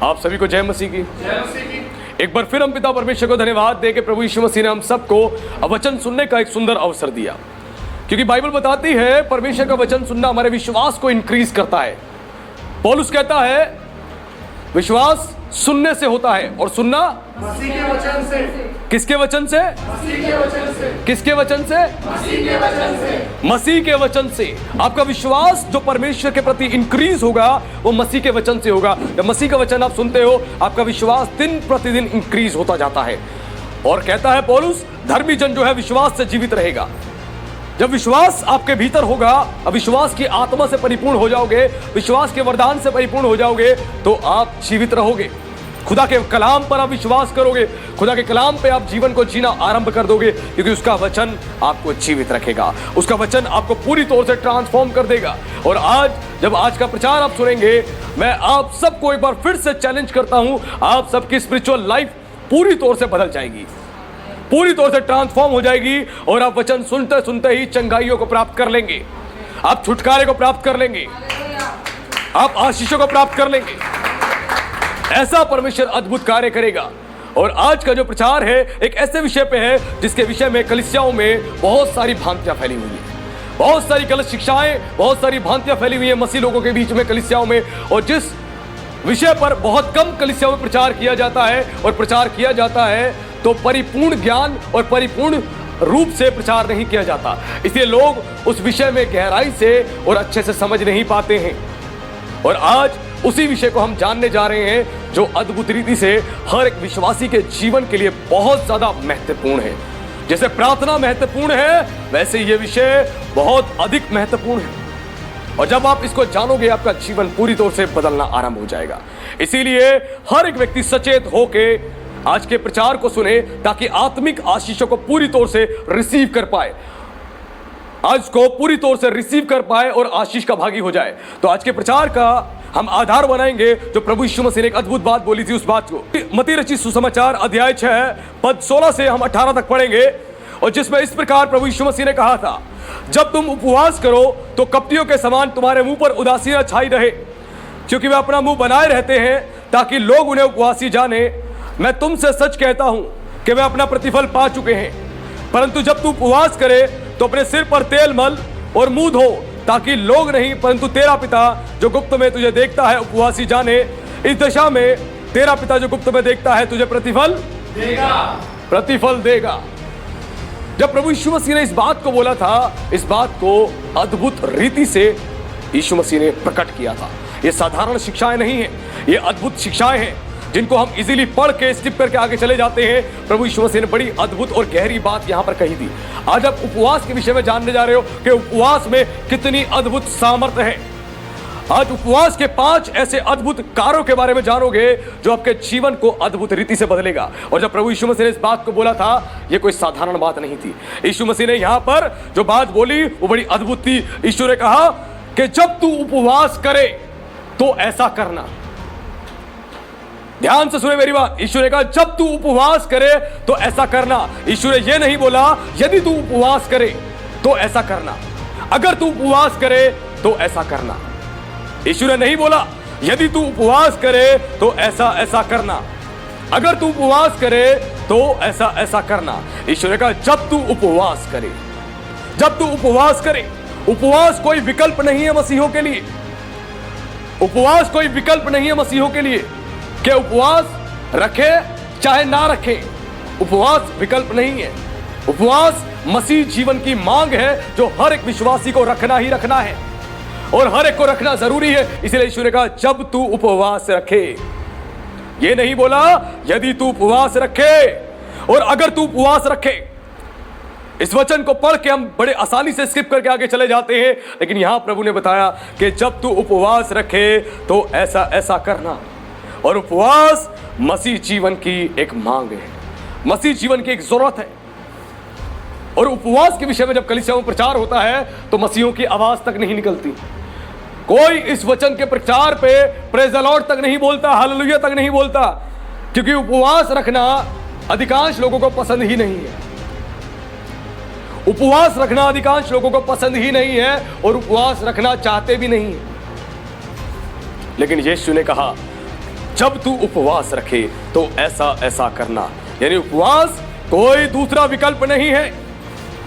आप सभी को जय मसीह की। एक बार फिर हम पिता परमेश्वर को धन्यवाद दे के प्रभु यीशु मसीह ने हम सबको वचन सुनने का एक सुंदर अवसर दिया, क्योंकि बाइबल बताती है परमेश्वर का वचन सुनना हमारे विश्वास को इंक्रीज करता है। पौलुस कहता है विश्वास सुनने से होता है और सुनना मसीह के वचन से। किसके वचन से? मसीह के वचन से। किसके वचन से? मसीह के वचन से। मसीह के वचन से। आपका विश्वास जो परमेश्वर के प्रति इंक्रीज होगा वो मसीह के वचन से होगा। जब मसीह का वचन आप सुनते हो आपका विश्वास दिन प्रतिदिन इंक्रीज होता जाता है। और कहता है पौलुस धर्मी जन जो है विश्वास से जीवित रहेगा। जब विश्वास आपके भीतर होगा, विश्वास की आत्मा से परिपूर्ण हो जाओगे, विश्वास के वरदान से परिपूर्ण हो जाओगे, तो आप जीवित रहोगे। खुदा के कलाम पर आप विश्वास करोगे, खुदा के कलाम पे आप जीवन को जीना आरंभ कर दोगे, क्योंकि उसका वचन आपको जीवित रखेगा, उसका वचन आपको पूरी तौर से ट्रांसफॉर्म कर देगा। और आज जब आज का प्रचार आप सुनेंगे, मैं आप सबको एक बार फिर से चैलेंज करता हूं, आप सबकी स्पिरिचुअल लाइफ पूरी तौर से बदल जाएगी, पूरी तौर से ट्रांसफॉर्म हो जाएगी। और आप वचन सुनते सुनते ही चंगाइयों को प्राप्त कर लेंगे, आप छुटकारे को प्राप्त कर लेंगे, आप आशीषों को प्राप्त कर लेंगे। ऐसा परमेश्वर अद्भुत कार्य करेगा। और आज का जो प्रचार है एक ऐसे विषय पे है जिसके विषय में कलीसियाओं में बहुत सारी भ्रांतियां फैली हुई है, बहुत सारी गलत शिक्षाएं, बहुत सारी भ्रांतियां फैली हुई है मसीह लोगों के बीच में, कलीसियाओं में। और जिस विषय पर बहुत कम कलीसियाओं में प्रचार किया जाता है, और प्रचार किया जाता है तो परिपूर्ण ज्ञान और परिपूर्ण रूप से प्रचार नहीं किया जाता, इसलिए लोग उस विषय में गहराई से और अच्छे से समझ नहीं पाते हैं। और आज उसी विषय को हम जानने जा रहे हैं जो अद्भुत रीति से हर एक विश्वासी के जीवन के लिए बहुत ज्यादा महत्वपूर्ण है। जैसे प्रार्थना महत्वपूर्ण है, वैसे ये विषय बहुत अधिक महत्वपूर्ण है। और जब आप इसको जानोगे आपका जीवन पूरी तौर से बदलना आरंभ हो जाएगा। इसीलिए हर एक व्यक्ति सचेत होके आज के प्रचार को सुने, ताकि आत्मिक आशीषों को पूरी तौर से रिसीव कर पाए, आज को पूरी तौर से रिसीव कर पाए और आशीष का भागी हो जाए। तो आज के प्रचार का हम आधार बनाएंगे जो प्रभु यीशु मसीह ने एक अद्भुत बात बोली थी, उस बात को मत्ती रचित सुसमाचार अध्याय 6 पद 16 से हम 18 तक पढ़ेंगे। और जिसमें इस प्रकार प्रभु यीशु मसीह ने कहा था, जब तुम उपवास करो तो कपटियों के समान तुम्हारे मुंह पर उदासीना छाई रहे, क्योंकि वे अपना मुंह बनाए रहते हैं ताकि लोग उन्हें उपवासी जाने। मैं तुमसे सच कहता हूं कि वे अपना प्रतिफल पा चुके हैं। परंतु जब तू उपवास करे तो अपने सिर पर तेल मल और मुंह धो, ताकि लोग नहीं परंतु तेरा पिता जो गुप्त में तुझे देखता है उपवासी जाने। इस दशा में तेरा पिता जो गुप्त में देखता है तुझे प्रतिफल देगा। जब प्रभु यीशु मसीह ने इस बात को बोला था, इस बात को अद्भुत रीति से यीशु मसीह ने प्रकट किया था। ये साधारण शिक्षाएं नहीं है, ये अद्भुत शिक्षाएं हैं जिनको हम इजीली पढ़ के स्किप करके आगे चले जाते हैं। प्रभु यीशु मसीह ने बड़ी अद्भुत और गहरी बात यहां पर कही थी। आज आप उपवास के विषय में जानने जा रहे हो कि उपवास में कितनी अद्भुत सामर्थ्य है। आज उपवास के 5 ऐसे अद्भुत कार्यों के बारे में जानोगे जो आपके जीवन को अद्भुत रीति से बदलेगा। और जब प्रभु यीशु मसीह ने इस बात को बोला था, यह कोई साधारण बात नहीं थी। यीशु मसीह ने यहां पर जो बात बोली वो बड़ी अद्भुत थी। यीशु ने कहा कि जब तू उपवास करे तो ऐसा करना। ध्यान से सुने मेरी बात। यीशु ने कहा जब तू उपवास करे तो ऐसा करना। यीशु ने यह नहीं बोला यदि तू उपवास करे तो ऐसा करना, अगर तू उपवास करे तो ऐसा करना। यीशु ने नहीं बोला यदि तू उपवास करे तो ऐसा ऐसा करना, अगर तू उपवास करे तो ऐसा ऐसा करना। यीशु ने कहा जब तू उपवास करे, जब तू उपवास करे। उपवास कोई विकल्प नहीं है मसीहों के लिए, उपवास कोई विकल्प नहीं है मसीहों के लिए कि उपवास रखे चाहे ना रखे। उपवास विकल्प नहीं है, उपवास मसीह जीवन की मांग है जो हर एक विश्वासी को रखना ही रखना है और हर एक को रखना जरूरी है। इसलिए यीशु ने कहा जब तू उपवास रखे। ये नहीं बोला यदि तू उपवास रखे और अगर तू उपवास रखे। इस वचन को पढ़ के हम बड़े आसानी से स्किप करके आगे चले जाते हैं, लेकिन यहां प्रभु ने बताया कि जब तू उपवास रखे तो ऐसा ऐसा करना। और उपवास मसीह जीवन की एक मांग है, मसीह जीवन की एक जरूरत है। और उपवास के विषय में जब कलीसियाओं में प्रचार होता है तो मसीहों की आवाज तक नहीं निकलती। कोई इस वचन के प्रचार पे प्रेज द लॉर्ड तक नहीं बोलता, हालेलुया तक नहीं बोलता, क्योंकि उपवास रखना अधिकांश लोगों को पसंद ही नहीं है। उपवास रखना अधिकांश लोगों को पसंद ही नहीं है और उपवास रखना चाहते भी नहीं है। लेकिन यीशु ने कहा जब तू उपवास रखे तो ऐसा ऐसा करना। यानी उपवास कोई दूसरा विकल्प नहीं है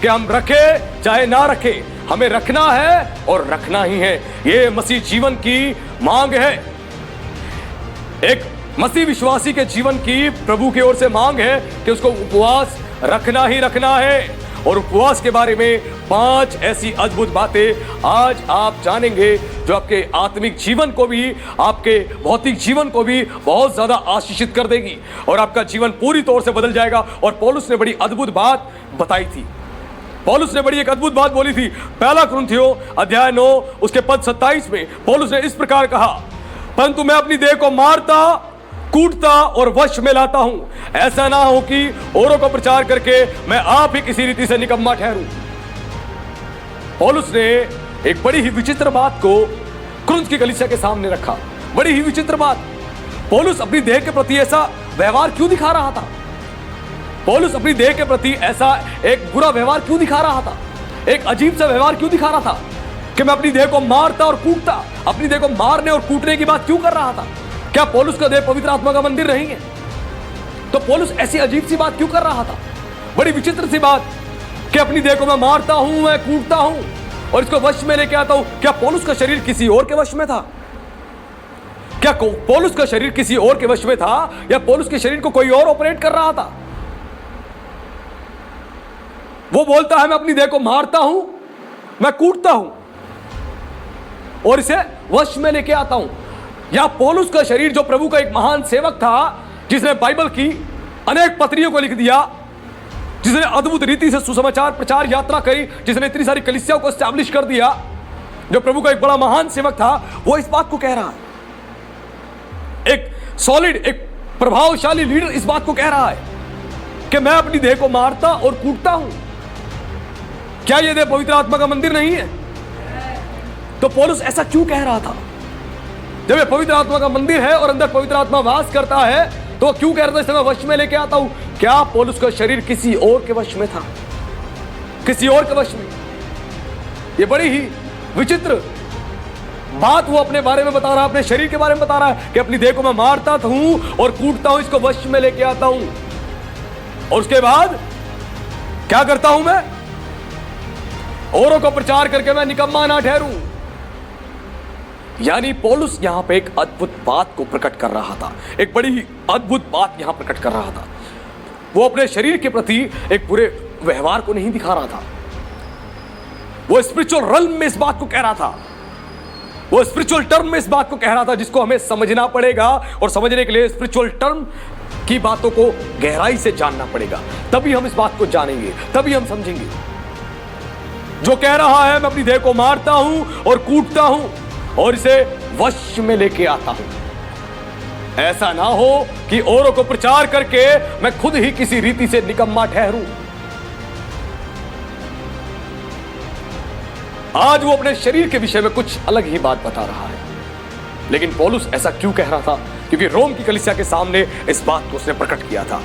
कि हम रखे चाहे ना रखे, हमें रखना है और रखना ही है। यह मसीह जीवन की मांग है। एक मसीह विश्वासी के जीवन की प्रभु की ओर से मांग है कि उसको उपवास रखना ही रखना है। और उपवास के बारे में 5 ऐसी अद्भुत बातें आज आप जानेंगे जो आपके आत्मिक जीवन को भी, आपके भौतिक जीवन को भी बहुत ज्यादा आशीषित कर देगी और आपका जीवन पूरी तौर से बदल जाएगा। और पौलुस ने बड़ी अद्भुत बात बताई थी। पौलुस ने बड़ी एक अद्भुत बात बोली थी। पहला कुरिन्थियों अध्याय 9 उसके पद 27 में पौलुस ने इस प्रकार कहा, परंतु मैं अपनी देह को मारता, कूटता और वश में लाता हूं, ऐसा ना हो कि औरों को प्रचार करके मैं आप ही किसी रीति से निकम्मा ठहरूं। पौलुस ने एक बड़ी ही विचित्र बात को कुरिन्थ की कलीसिया के सामने रखा। बड़ी ही विचित्र बात। पौलुस अपनी देह के प्रति ऐसा व्यवहार क्यों दिखा रहा था? पौलुस अपनी देह के प्रति ऐसा एक बुरा व्यवहार क्यों दिखा रहा था? एक अजीब सा व्यवहार क्यों दिखा रहा था कि मैं अपनी देह को मारता और कूटता? अपनी देह को मारने और कूटने की बात क्यों कर रहा था? क्या पौलुस का देह पवित्र आत्मा का मंदिर नहीं है? तो पौलुस ऐसी अजीब सी बात क्यों कर रहा था? बड़ी विचित्र सी बात कि अपनी देह को मैं मारता हूं, मैं कूटता हूं और इसको वश में लेके आता हूं। क्या पौलुस का शरीर किसी और के वश में था? क्या पौलुस का शरीर किसी और के वश में था या पौलुस के शरीर को कोई और ऑपरेट कर रहा था? वो बोलता है मैं अपनी देह को मारता हूं, मैं कूटता हूं और इसे वश में लेके आता हूं। या पौलुस का शरीर जो प्रभु का एक महान सेवक था, जिसने बाइबल की अनेक पत्रियों को लिख दिया, जिसने अद्भुत रीति से सुसमाचार प्रचार यात्रा करी, जिसने इतनी सारी कलीसियाओं को एस्टैब्लिश कर दिया, जो प्रभु का एक बड़ा महान सेवक था, वो इस बात को कह रहा है। एक सॉलिड, एक प्रभावशाली लीडर इस बात को कह रहा है कि मैं अपनी देह को मारता और कूटता हूं। क्या यह देह पवित्र आत्मा का मंदिर नहीं है? तो पौलुस ऐसा क्यों कह रहा था? जब ये पवित्र आत्मा का मंदिर है और अंदर पवित्र आत्मा वास करता है, तो वो क्यों कह रहा था इसे मैं वश में लेके आता हूं? क्या पौलुस का शरीर किसी और के वश में था? किसी और के वश में? ये बड़ी ही विचित्र बात वो अपने बारे में बता रहा है, अपने शरीर के बारे में बता रहा है कि अपनी देह को मैं मारता हूं और कूटता हूं, इसको वश में लेके आता हूं और उसके बाद क्या करता हूं मैं? औरों को प्रचार करके मैं निकम्मा ना ठहरूं। यानी पौलुस यहां पे एक अद्भुत बात को प्रकट कर रहा था, एक बड़ी ही अद्भुत बात यहां प्रकट कर रहा था। वो अपने शरीर के प्रति एक बुरे व्यवहार को नहीं दिखा रहा था, वो स्पिरिचुअल रल्म में इस बात को कह रहा था, वो स्पिरिचुअल टर्म में इस बात को कह रहा था, जिसको हमें समझना पड़ेगा और समझने के लिए स्पिरिचुअल टर्म की बातों को गहराई से जानना पड़ेगा। तभी हम इस बात को जानेंगे, तभी हम समझेंगे। जो कह रहा है मैं अपनी देह को मारता हूं और कूटता हूं और इसे वश में लेके आता हूं, ऐसा ना हो कि औरों को प्रचार करके मैं खुद ही किसी रीति से निकम्मा ठहरूं। आज वो अपने शरीर के विषय में कुछ अलग ही बात बता रहा है, लेकिन पौलुस ऐसा क्यों कह रहा था? क्योंकि रोम की कलीसिया के सामने इस बात को उसने प्रकट किया था।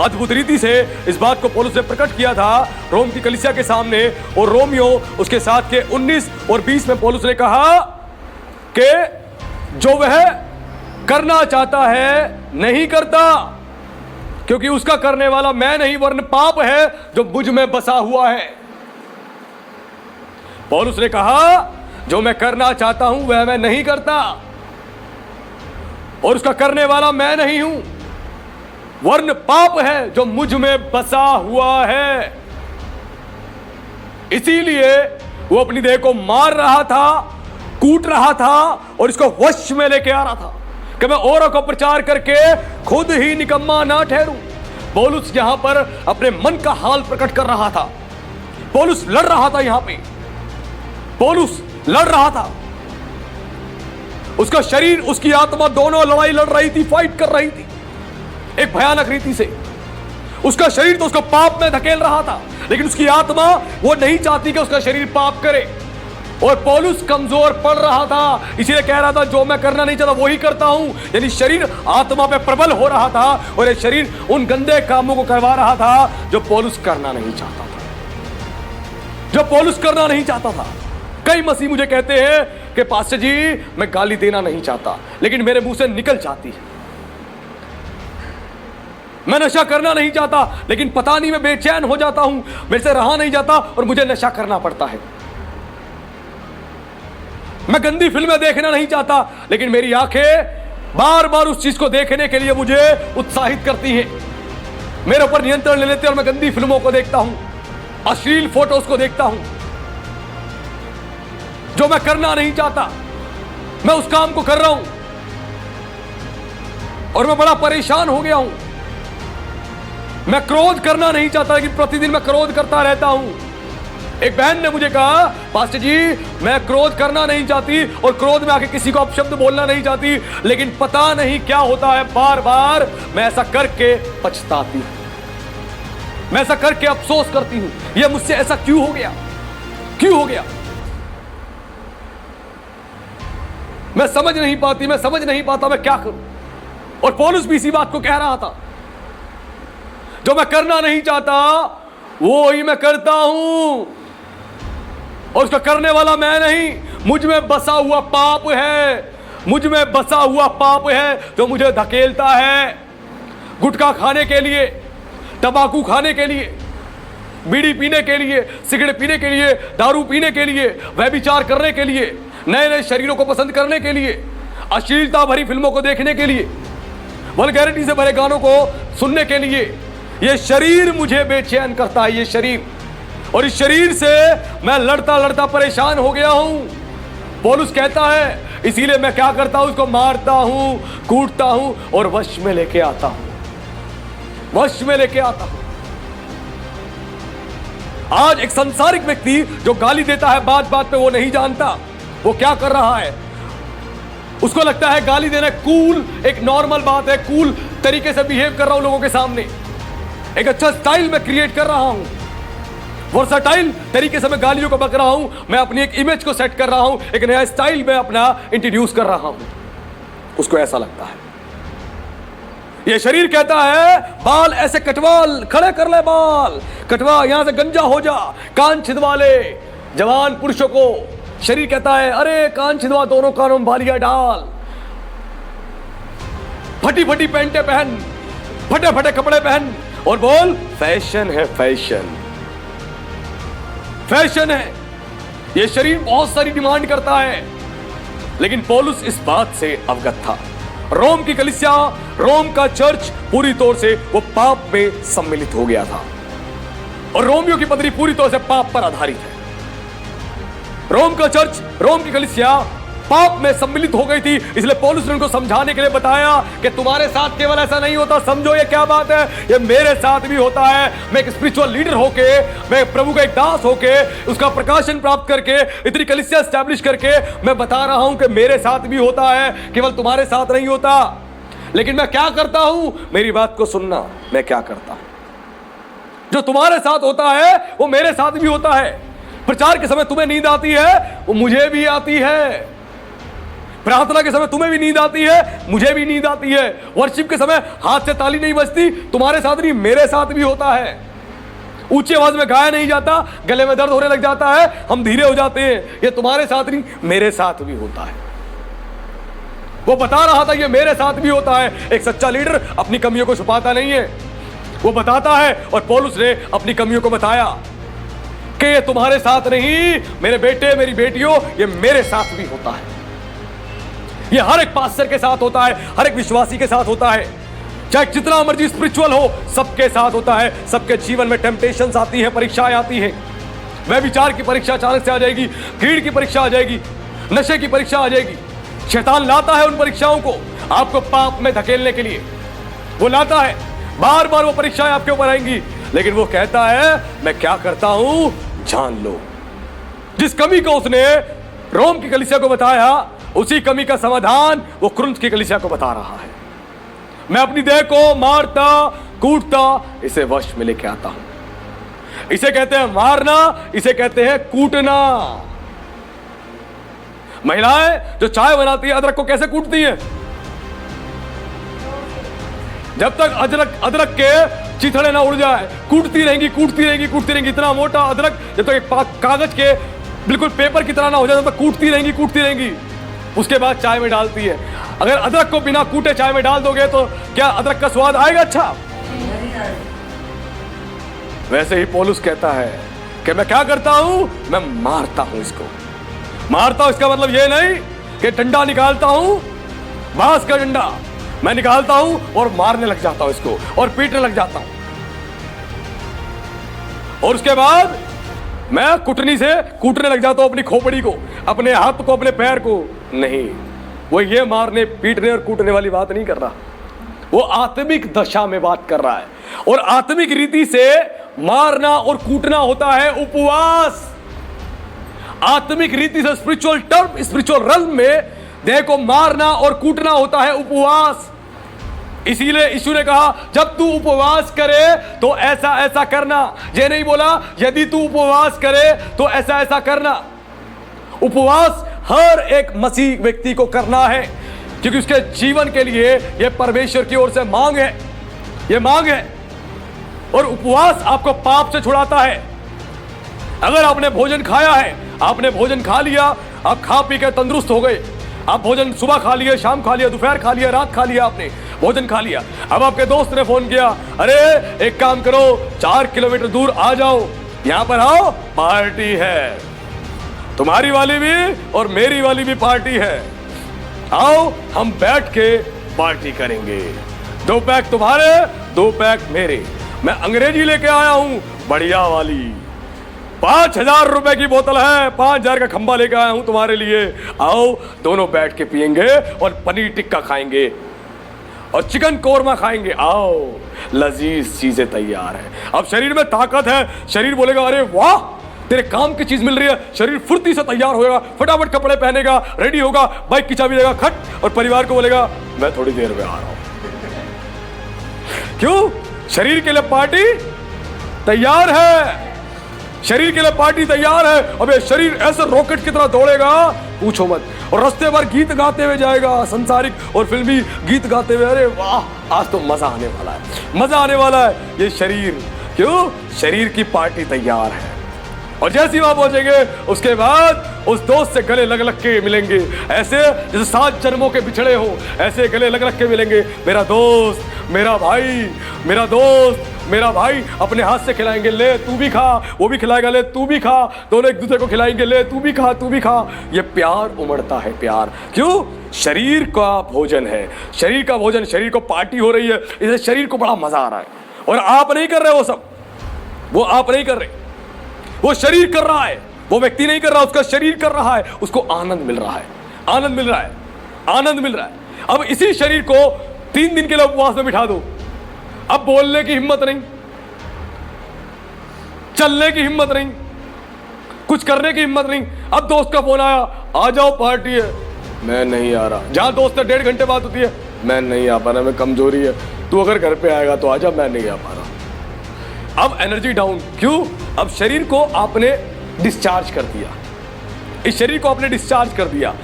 अद्भुत रीति से इस बात को पौलुस ने प्रकट किया था रोम की कलीसिया के सामने। और रोमियो उसके साथ के 19 और 20 में पौलुस ने कहा कि जो वह करना चाहता है नहीं करता, क्योंकि उसका करने वाला मैं नहीं वरन पाप है जो मुझ में बसा हुआ है। पौलुस ने कहा जो मैं करना चाहता हूं वह मैं नहीं करता और उसका करने वाला मैं नहीं हूं वरन पाप है जो मुझ में बसा हुआ है। इसीलिए वो अपनी देह को मार रहा था, कूट रहा था और इसको वश में लेके आ रहा था कि मैं औरों को प्रचार करके खुद ही निकम्मा ना ठहरूं। पौलुस यहां पर अपने मन का हाल प्रकट कर रहा था। पौलुस लड़ रहा था, यहां पे पौलुस लड़ रहा था। उसका शरीर, उसकी आत्मा दोनों लड़ाई लड़ रही थी, फाइट कर रही थी एक भयानक रीति से। उसका शरीर तो उसको पाप में धकेल रहा था, लेकिन उसकी आत्मा वो नहीं चाहती कि उसका शरीर पाप करे। और पौलुस कमजोर पड़ रहा था, इसीलिए कह रहा था जो मैं करना नहीं चाहता वही करता हूं। यानी शरीर आत्मा पे प्रबल हो रहा था और ये शरीर उन गंदे कामों को करवा रहा था जो पौलुस करना नहीं चाहता था, जो पौलुस करना नहीं चाहता था। कई मसीह मुझे कहते हैं कि पास्टर जी मैं गाली देना नहीं चाहता, लेकिन मेरे मुंह से निकल जाती है। मैं नशा करना नहीं चाहता, लेकिन पता नहीं मैं बेचैन हो जाता हूं, मेरे से रहा नहीं जाता और मुझे नशा करना पड़ता है। मैं गंदी फिल्में देखना नहीं चाहता, लेकिन मेरी आंखें बार बार उस चीज को देखने के लिए मुझे उत्साहित करती हैं, मेरे ऊपर नियंत्रण ले लेते हैं और मैं गंदी फिल्मों को देखता हूं, अश्लील फोटोज को देखता हूं। जो मैं करना नहीं चाहता, मैं उस काम को कर रहा हूं और मैं बड़ा परेशान हो गया हूं। मैं क्रोध करना नहीं चाहता, लेकिन प्रतिदिन मैं क्रोध करता रहता हूं। एक बहन ने मुझे कहा, पास्टर जी मैं क्रोध करना नहीं चाहती और क्रोध में आके किसी को अपशब्द बोलना नहीं चाहती, लेकिन पता नहीं क्या होता है, बार बार मैं ऐसा करके पछताती हूं, मैं ऐसा करके अफसोस करती हूं, यह मुझसे ऐसा क्यों हो गया, क्यों हो गया। मैं समझ नहीं पाता मैं क्या करूं। और पौलुस भी इसी बात को कह रहा था, जो मैं करना नहीं चाहता वो ही मैं करता हूं, और उसका करने वाला मैं नहीं, मुझ में बसा हुआ पाप है, मुझ में बसा हुआ पाप है जो मुझे धकेलता है गुटखा खाने के लिए, तंबाकू खाने के लिए, बीड़ी पीने के लिए, सिगरेट पीने के लिए, दारू पीने के लिए, व्यभिचार करने के लिए, नए नए शरीरों को पसंद करने के लिए, अश्लीलता भरी फिल्मों को देखने के लिए, वल्गैरिटी से भरे गानों को सुनने के लिए। यह शरीर मुझे बेचैन करता है, ये शरीर, और इस शरीर से मैं लड़ता लड़ता परेशान हो गया हूं। पौलुस कहता है, इसीलिए मैं क्या करता हूं, उसको मारता हूं, कूटता हूं और वश में लेके आता हूं, वश में लेके आता हूं। आज एक संसारिक व्यक्ति जो गाली देता है बात बात पे, वो नहीं जानता वो क्या कर रहा है। उसको लगता है गाली देना कूल, एक नॉर्मल बात है, कूल तरीके से बिहेव कर रहा हूं लोगों के सामने, एक अच्छा स्टाइल में क्रिएट कर रहा हूं, वर्सेटाइल तरीके से मैं गालियों को बक रहा हूं, मैं अपनी एक इमेज को सेट कर रहा हूं, एक नया स्टाइल में अपना इंट्रोड्यूस कर रहा हूं। उसको ऐसा लगता है। ये शरीर कहता है, बाल ऐसे कटवा, खड़े कर ले बाल, कटवा, यहां से गंजा हो जा, कान छिदवा ले। जवान पुरुषों को शरीर कहता है, अरे कान छिदवा, दोनों कानों में बालियां डाल, फटी फटी पैंटें पहन, फटे फटे कपड़े पहन और बोल फैशन है, फैशन, फैशन है। यह शरीर बहुत सारी डिमांड करता है, लेकिन पौलुस इस बात से अवगत था। रोम की कलीसिया, रोम का चर्च पूरी तौर से वो पाप में सम्मिलित हो गया था, और रोमियो की पदरी पूरी तौर से पाप पर आधारित है। रोम का चर्च, रोम की कलीसिया पाप में सम्मिलित हो गई थी, इसलिए पौलुस ने उनको समझाने के लिए बताया कि तुम्हारे साथ केवल ऐसा नहीं होता, समझो ये क्या बात है, ये मेरे साथ भी होता है। मैं एक स्पिरिचुअल लीडर होके, मैं प्रभु का एक दास होके, उसका प्रकाशन प्राप्त करके, इतनी कलीसिया एस्टैब्लिश करके मैं बता रहा हूं कि मेरे साथ भी होता है, केवल तुम्हारे साथ नहीं होता। लेकिन मैं क्या करता हूं, मेरी बात को सुनना, मैं क्या करता हूं। जो तुम्हारे साथ होता है वो मेरे साथ भी होता है। प्रचार के समय तुम्हें नींद आती है, वो मुझे भी आती है। प्रार्थना के समय तुम्हें भी नींद आती है, मुझे भी नींद आती है। वर्शिप के समय हाथ से ताली नहीं बजती, तुम्हारे साथ नहीं, मेरे साथ भी होता है। ऊंची आवाज में गाया नहीं जाता, गले में दर्द होने लग जाता है, हम धीरे हो जाते हैं, ये तुम्हारे साथ नहीं, मेरे साथ भी होता है। वो बता रहा था, ये मेरे साथ भी होता है। एक सच्चा लीडर अपनी कमियों को छुपाता नहीं है, वो बताता है, और पौलुस ने अपनी कमियों को बताया कि ये तुम्हारे साथ नहीं, मेरे बेटे मेरी बेटियों, ये मेरे साथ भी होता है। ये हर एक पास्टर के साथ होता है, हर एक विश्वासी के साथ होता है, चाहे जितना मर्जी स्पिरिचुअल हो, सबके साथ होता है। सबके जीवन में टेम्पटेशंस आती हैं, परीक्षाएं आती हैं। व्यभिचार की परीक्षा अचानक से आ जाएगी, ग्रीड की परीक्षा आ जाएगी, नशे की परीक्षा आ जाएगी। शैतान लाता है उन परीक्षाओं को आपको पाप में धकेलने के लिए, वो लाता है, बार बार वो परीक्षाएं आपके ऊपर आएंगी, लेकिन वो कहता है मैं क्या करता हूं, जान लो। जिस कमी को उसने रोम की कलीसिया को बताया, उसी कमी का समाधान वो कुरिन्थ की कलीसिया को बता रहा है। मैं अपनी देह को मारता कूटता इसे वश में लेके आता हूं। इसे कहते हैं मारना, इसे कहते हैं कूटना। महिलाएं जो चाय बनाती है, अदरक को कैसे कूटती हैं? जब तक अदरक के चिथड़े ना उड़ जाए, कूटती रहेंगी, कूटती रहेंगी, कूटती रहेंगी। इतना मोटा अदरक जब तक एक कागज के बिल्कुल पेपर की तरह ना हो जाए, तब तक कूटती रहेंगी, कूटती रहेंगी। उसके बाद चाय में डालती है। अगर अदरक को बिना कूटे चाय में डाल दोगे तो क्या अदरक का स्वाद आएगा? अच्छा वैसे ही पौलुस कहता है कि मैं क्या करता हूं, मैं मारता हूं इसको। मारता हूं इसका मतलब यह नहीं कि डंडा निकालता हूं, बांस का डंडा मैं निकालता हूं और मारने लग जाता हूं इसको और पीटने लग जाता हूं, और उसके बाद मैं कुटनी से कूटने लग जाता हूं अपनी खोपड़ी को, अपने हाथ को, अपने पैर को। नहीं, वो ये मारने पीटने और कूटने वाली बात नहीं कर रहा, वो आत्मिक दशा में बात कर रहा है। और आत्मिक रीति से मारना और कूटना होता है उपवास। आत्मिक रीति से स्पिरिचुअल टर्म, स्पिरिचुअल रल्म में देह को मारना और कूटना होता है उपवास। इसीलिए यीशु ने कहा जब तू उपवास करे तो ऐसा ऐसा करना। ये नहीं बोला यदि तू उपवास करे तो ऐसा ऐसा करना। उपवास हर एक मसीह व्यक्ति को करना है, क्योंकि उसके जीवन के लिए यह परमेश्वर की ओर से मांग है, यह मांग है। और उपवास आपको पाप से छुड़ाता है। अगर आपने भोजन खाया है, आपने भोजन खा लिया, आप खा पी के तंदुरुस्त हो गए, आप भोजन सुबह खा लिया, शाम खा लिया, दोपहर खा लिया, रात खा लिया, आपने भोजन खा लिया। अब आपके दोस्त ने फोन किया, अरे एक काम करो 4 किलोमीटर दूर आ जाओ, यहां पर आओ, पार्टी है, तुम्हारी वाली भी और मेरी वाली भी पार्टी है, आओ हम बैठ के पार्टी करेंगे, 2 पैक तुम्हारे 2 पैक मेरे। मैं अंग्रेजी लेके आया हूं बढ़िया वाली, 5,000 रुपए की बोतल है, 5,000 का खंबा लेके आया हूं तुम्हारे लिए, आओ दोनों बैठ के पियेंगे और पनीर टिक्का खाएंगे और चिकन कोरमा खाएंगे, आओ लजीज चीजें तैयार है। अब शरीर में ताकत है, शरीर बोलेगा अरे वाह तेरे काम की चीज मिल रही है, शरीर फुर्ती से तैयार होगा, फटाफट कपड़े पहनेगा, रेडी होगा, बाइक की चाबी देगा खट, और परिवार को बोलेगा मैं थोड़ी देर में आ रहा हूं। क्यों? शरीर के लिए पार्टी तैयार है, शरीर के लिए पार्टी तैयार है। अब ये शरीर ऐसे रॉकेट की तरह दौड़ेगा पूछो मत, और रास्ते भर गीत गाते हुए जाएगा, संसारिक और फिल्मी गीत गाते हुए, अरे वाह आज तो मजा आने वाला है, मजा आने वाला है। ये शरीर, क्यों? शरीर की पार्टी तैयार है। और जैसे ही वहां पहुंचेंगे उसके बाद उस दोस्त से गले लग लग के मिलेंगे, ऐसे जैसे 7 जन्मों के बिछड़े हो, ऐसे गले लग लग के मिलेंगे, मेरा दोस्त, मेरा भाई, मेरा दोस्त, मेरा भाई, अपने हाथ से खिलाएंगे, ले तू भी खा, वो भी खिलाएगा, ले तू भी खा, दोनों एक दूसरे को खिलाएंगे, ले तू भी खा, तू भी खा। ये प्यार उमड़ता है, प्यार। क्यों? शरीर का भोजन है, शरीर का भोजन, शरीर को पार्टी हो रही है, इसलिए शरीर को बड़ा मजा आ रहा है। और आप नहीं कर रहे वो सब, वो आप नहीं कर रहे, वो शरीर कर रहा है, वो व्यक्ति नहीं कर रहा, उसका शरीर कर रहा है, उसको आनंद मिल रहा है, आनंद मिल रहा है, आनंद मिल रहा है। अब इसी शरीर को 3 दिन के लिए उपवास में बिठा दो, अब बोलने की हिम्मत नहीं, चलने की हिम्मत नहीं, कुछ करने की हिम्मत नहीं। अब दोस्त का फोन आया, आ जाओ पार्टी है, मैं नहीं आ रहा। जहां दोस्त से 1.5 घंटे बात होती है, मैं नहीं आ पा रहा, मैं कमजोरी है, तू अगर घर पे आएगा तो आजा, मैं नहीं आ पा रहा। अब एनर्जी डाउन। क्यों? अब शरीर को आपने डिस्चार्ज कर दिया, इस शरीर को आपने डिस्चार्ज कर दिया,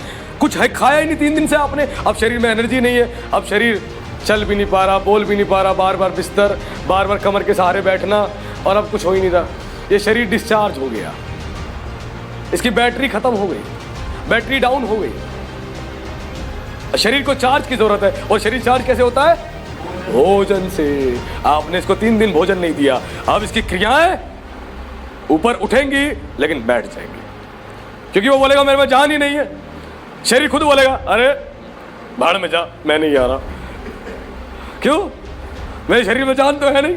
कुछ है खाया ही नहीं 3 दिन से आपने, अब शरीर में एनर्जी नहीं है, अब शरीर चल भी नहीं पा रहा, बोल भी नहीं पा रहा, बार बार बिस्तर, बार बार कमर के सहारे बैठना, और अब कुछ हो ही नहीं रहा। ये शरीर डिस्चार्ज हो गया, इसकी बैटरी खत्म हो गई, बैटरी डाउन हो गई। शरीर को चार्ज की जरूरत है, और शरीर चार्ज कैसे होता है? भोजन से। आपने इसको 3 दिन भोजन नहीं दिया, अब इसकी क्रियाएं ऊपर उठेंगी लेकिन बैठ जाएंगी, क्योंकि वो बोलेगा मेरे में जान ही नहीं है। शरीर खुद बोलेगा अरे भाड़ में जा, मैं नहीं आ रहा। क्यों? मेरे शरीर में जान तो है नहीं।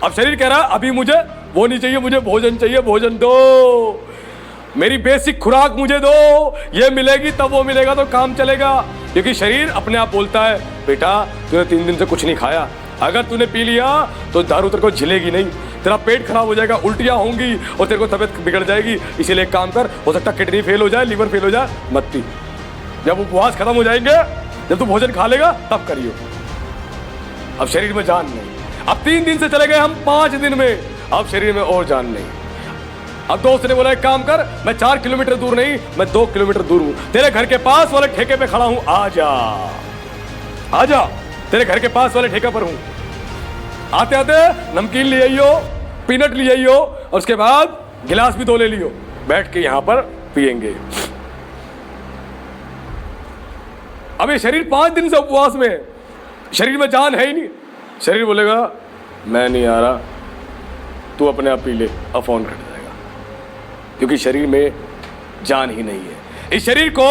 अब शरीर कह रहा है अभी मुझे वो नहीं चाहिए, मुझे भोजन चाहिए, भोजन दो, मेरी बेसिक खुराक मुझे दो, ये मिलेगी तब वो मिलेगा तो काम चलेगा। क्योंकि शरीर अपने आप बोलता है बेटा तूने 3 दिन से कुछ नहीं खाया, अगर तूने पी लिया तो दारू तेरे को झिलेगी नहीं, तेरा पेट खराब हो जाएगा, उल्टियां होंगी और तेरे को तबीयत बिगड़ जाएगी। इसीलिए एक काम कर, हो सकता है किडनी फेल हो जाए, लीवर फेल हो जाए, मत पी। जब उपवास खत्म हो जाएंगे, जब तू भोजन खा लेगा तब करियो। अब शरीर में जान नहीं। अब 3 दिन से चले गए हम 5 दिन में, अब शरीर में और जान नहीं। अब दोस्त ने बोला एक काम कर, मैं 4 किलोमीटर दूर नहीं, मैं 2 किलोमीटर दूर हूं, तेरे घर के पास वाले ठेके पे खड़ा हूं, आजा आजा, तेरे घर के पास वाले ठेके पर हूं। आते आते नमकीन ले आइयो, पीनट ले आइयो, और उसके बाद गिलास भी 2 ले लियो, बैठ के यहां पर पिएंगे। अब ये शरीर 5 दिन से उपवास में, शरीर में जान है ही नहीं। शरीर बोलेगा मैं नहीं आ रहा, तू अपने आप पी ले, अब फोन कट जाएगा, क्योंकि शरीर में जान ही नहीं है। इस शरीर को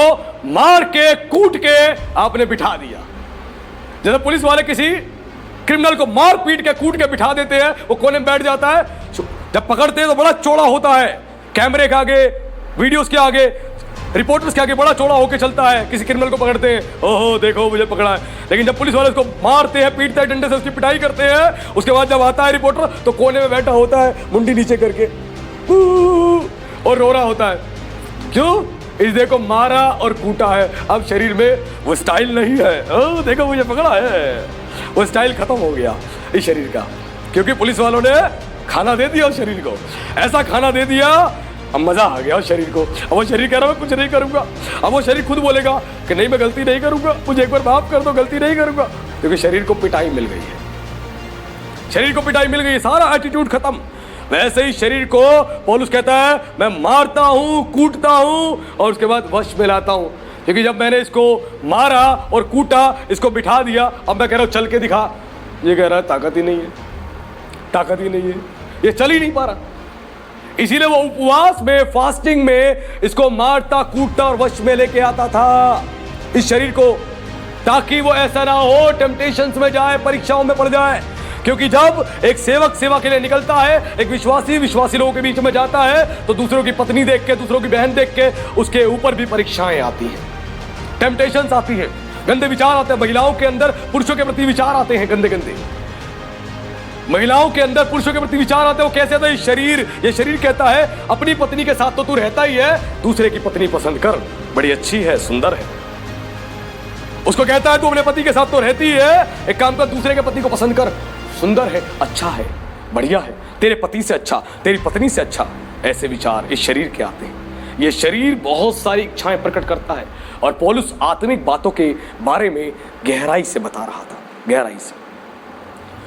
मार के कूट के आपने बिठा दिया। जैसे पुलिस वाले किसी क्रिमिनल को मार पीट के कूट के बिठा देते हैं, वो कोने में बैठ जाता है, जब पकड़ते हैं तो बड़ा चौड़ा होता है, कैमरे के आगे, वीडियोस के आगे, रिपोर्टर्स के आगे बड़ा चौड़ा होकर चलता है। किसी क्रिमिनल को पकड़ते हैं, ओहो देखो मुझे पकड़ा है। लेकिन जब पुलिस वाले उसको मारते हैं, पीटते हैं, डंडे से उसकी पिटाई करते हैं, उसके बाद जब आता है रिपोर्टर तो कोने में बैठा होता है, मुंडी नीचे करके और रो रहा होता है। क्यों? इस देखो मारा और कूटा है, अब शरीर में वो स्टाइल नहीं है। ओह देखो मुझे पकड़ा है, वो स्टाइल खत्म हो गया इस शरीर का, क्योंकि पुलिस वालों ने खाना दे दिया उस शरीर को, ऐसा खाना दे दिया, अब मजा आ गया उस शरीर को। अब वो शरीर कह रहा मैं कुछ नहीं करूंगा, अब वो शरीर खुद बोलेगा कि नहीं मैं गलती नहीं करूंगा, मुझे एक बार माफ कर दो, गलती नहीं करूंगा, क्योंकि शरीर को पिटाई मिल गई है, शरीर को पिटाई मिल गई है, सारा एटीट्यूड खत्म। वैसे ही शरीर को पौलुस कहता है मैं मारता हूं, कूटता हूं और उसके बाद वश में लाता हूं, क्योंकि जब मैंने इसको मारा और कूटा, इसको बिठा दिया, अब मैं कह रहा हूं चल के दिखा, ये कह रहा है ताकत ही नहीं है, ताकत ही नहीं है, ये चल ही नहीं पा रहा। इसीलिए वो उपवास में, फास्टिंग में इसको मारता, कूटता और वश में लेके आता था इस शरीर को, ताकि वो ऐसा ना हो टेम्पटेशंस में जाए, परीक्षाओं में पड़ जाए। क्योंकि जब एक सेवक सेवा के लिए निकलता है, एक विश्वासी लोगों के बीच में जाता है, तो दूसरों की पत्नी देख के, दूसरों की बहन देख के उसके ऊपर भी परीक्षाएं आती हैं, टेम्पटेशंस आती है, गंदे विचार आते हैं महिलाओं के अंदर, पुरुषों के प्रति विचार आते हैं गंदे गंदे, महिलाओं के अंदर पुरुषों के प्रति विचार आते हैं। वो कैसे आता है? ये शरीर कहता है अपनी पत्नी के साथ तो तू रहता ही है, दूसरे की पत्नी पसंद कर, बड़ी अच्छी है, सुंदर है। उसको कहता है तू अपने पति के साथ तो रहती है, एक काम कर दूसरे के पति को पसंद कर, सुंदर है, अच्छा है, बढ़िया है, तेरे पति से अच्छा, तेरी पत्नी से अच्छा। ऐसे विचार इस शरीर के आते हैं। ये शरीर बहुत सारी इच्छाएं प्रकट करता है, और पौलुस आत्मिक बातों के बारे में गहराई से बता रहा था, गहराई से।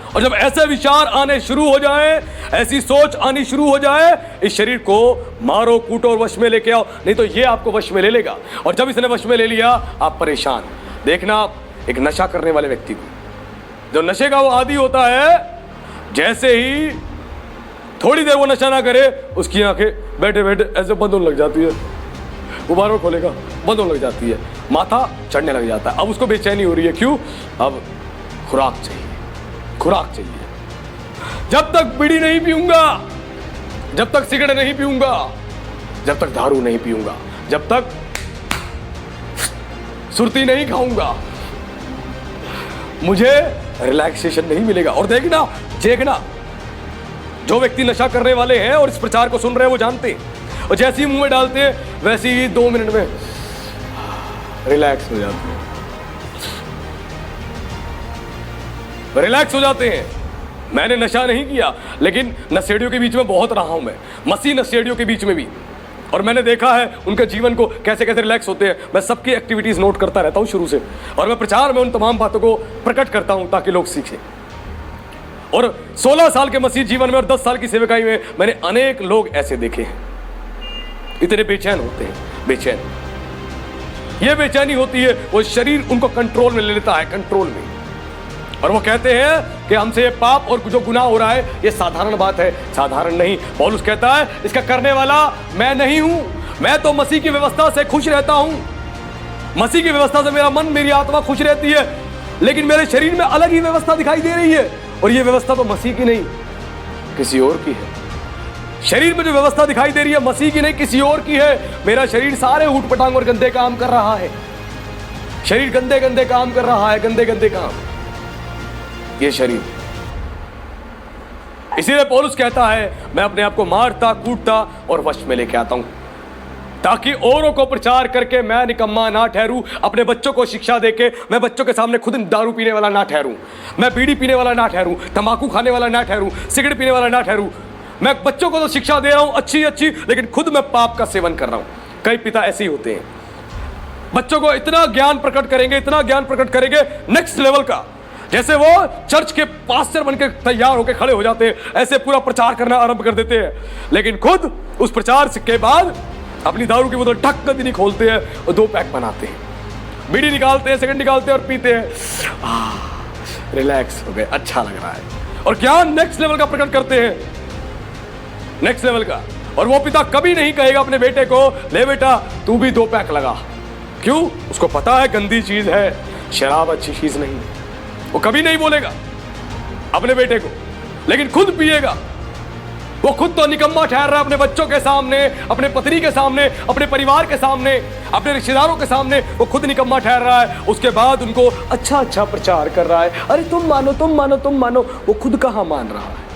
और जब ऐसे विचार आने शुरू हो जाए, ऐसी सोच आनी शुरू हो जाए, इस शरीर को मारो, कूटो और वश में लेके आओ, नहीं तो ये आपको वश में ले लेगा। और जब इसने वश में ले लिया, आप परेशान। देखना एक नशा करने वाले व्यक्ति को, जो नशे का वो आदी होता है, जैसे ही थोड़ी देर वो नशा ना करे, उसकी आंखें बैठे बैठे ऐसे बंद होने लग जाती है, वो बार बार खोलेगा, बंद होने लग जाती है, माथा चढ़ने लग जाता है। अब उसको बेचैनी हो रही है, क्यों? अब खुराक चाहिए, खुराक चाहिए। जब तक बीड़ी नहीं पीऊंगा, जब तक सिगरेट नहीं पीऊंगा, जब तक दारू नहीं पीऊंगा, जब तक सुरती नहीं खाऊंगा, मुझे रिलैक्सेशन नहीं मिलेगा। और देखना जो व्यक्ति नशा करने वाले हैं और इस प्रचार को सुन रहे हैं, वो जानते हैं, और जैसे ही मुंह में डालते हैं वैसे ही 2 मिनट में रिलैक्स हो जाते हैं, रिलैक्स हो जाते हैं। मैंने नशा नहीं किया, लेकिन नशेड़ियों के बीच में बहुत रहा हूं मैं, मसीह नशेड़ियों के बीच में भी, और मैंने देखा है उनके जीवन को कैसे कैसे रिलैक्स होते हैं। मैं सबकी एक्टिविटीज नोट करता रहता हूं शुरू से, और मैं प्रचार में उन तमाम बातों को प्रकट करता हूं ताकि लोग सीखें। और 16 साल के मसीह जीवन में और 10 साल की सेवकाई में मैंने अनेक लोग ऐसे देखे हैं, इतने बेचैन होते हैं, बेचैन। ये बेचैनी होती है, वो शरीर उनको कंट्रोल में ले लेता है, कंट्रोल में, और वो कहते हैं कि हमसे ये पाप और जो गुनाह हो रहा है ये साधारण बात है। साधारण नहीं, पौलुस कहता है इसका करने वाला मैं नहीं हूं, मैं तो मसीह की व्यवस्था से खुश रहता हूं, मसीह की व्यवस्था से मेरा मन, मेरी आत्मा खुश रहती है, लेकिन मेरे शरीर में अलग ही व्यवस्था दिखाई दे रही है, और ये व्यवस्था तो मसीह की नहीं किसी और की है। शरीर में जो व्यवस्था दिखाई दे रही है मसीह की नहीं किसी और की है। मेरा शरीर सारे ऊट पटांग और गंदे काम कर रहा है, शरीर गंदे गंदे काम कर रहा है, गंदे गंदे काम, ये शरीर। इसीलिए पौलुस कहता है मैं अपने आप को मारता, कूटता और वश में लेके आता हूं, ताकि औरों को प्रचार करके मैं निकम्मा ना ठहरूं, अपने बच्चों को शिक्षा देके मैं बच्चों के सामने खुद दारू पीने वाला ना ठहरूं, मैं बीड़ी पीने वाला ना ठहरूं, तंबाकू खाने वाला ना ठहरूं, सिगरेट पीने वाला ना ठहरूं। मैं बच्चों को तो शिक्षा दे रहा हूं अच्छी अच्छी, लेकिन खुद मैं पाप का सेवन कर रहा हूं। कई पिता ऐसे ही होते हैं, बच्चों को इतना ज्ञान प्रकट करेंगे, इतना ज्ञान प्रकट करेंगे नेक्स्ट लेवल का, जैसे वो चर्च के पास्टर बनकर तैयार होकर खड़े हो जाते हैं, ऐसे पूरा प्रचार करना आरंभ कर देते हैं, लेकिन खुद उस प्रचार के बाद अपनी दारू की बोतल ढक कर नहीं खोलते हैं और 2 पैक बनाते हैं, बीड़ी निकालते हैं, सिगरेट निकालते हैं और पीते हैं। रिलैक्स हो गए, अच्छा लग रहा है, और ज्ञान नेक्स्ट लेवल का प्रकट करते हैं, नेक्स्ट लेवल का। और वो पिता कभी नहीं कहेगा अपने बेटे को, ले बेटा तू भी 2 पैक लगा। क्यों? उसको पता है गंदी चीज है, शराब अच्छी चीज नहीं। वो कभी नहीं बोलेगा अपने बेटे को, लेकिन खुद पिएगा। वो खुद तो निकम्मा ठहर रहा है अपने बच्चों के सामने, अपने पत्नी के सामने, अपने परिवार के सामने, अपने रिश्तेदारों के सामने। वो खुद निकम्मा ठहर रहा है, उसके बाद उनको अच्छा अच्छा प्रचार कर रहा है, अरे तुम मानो तुम मानो तुम मानो। वो खुद कहां मान रहा है?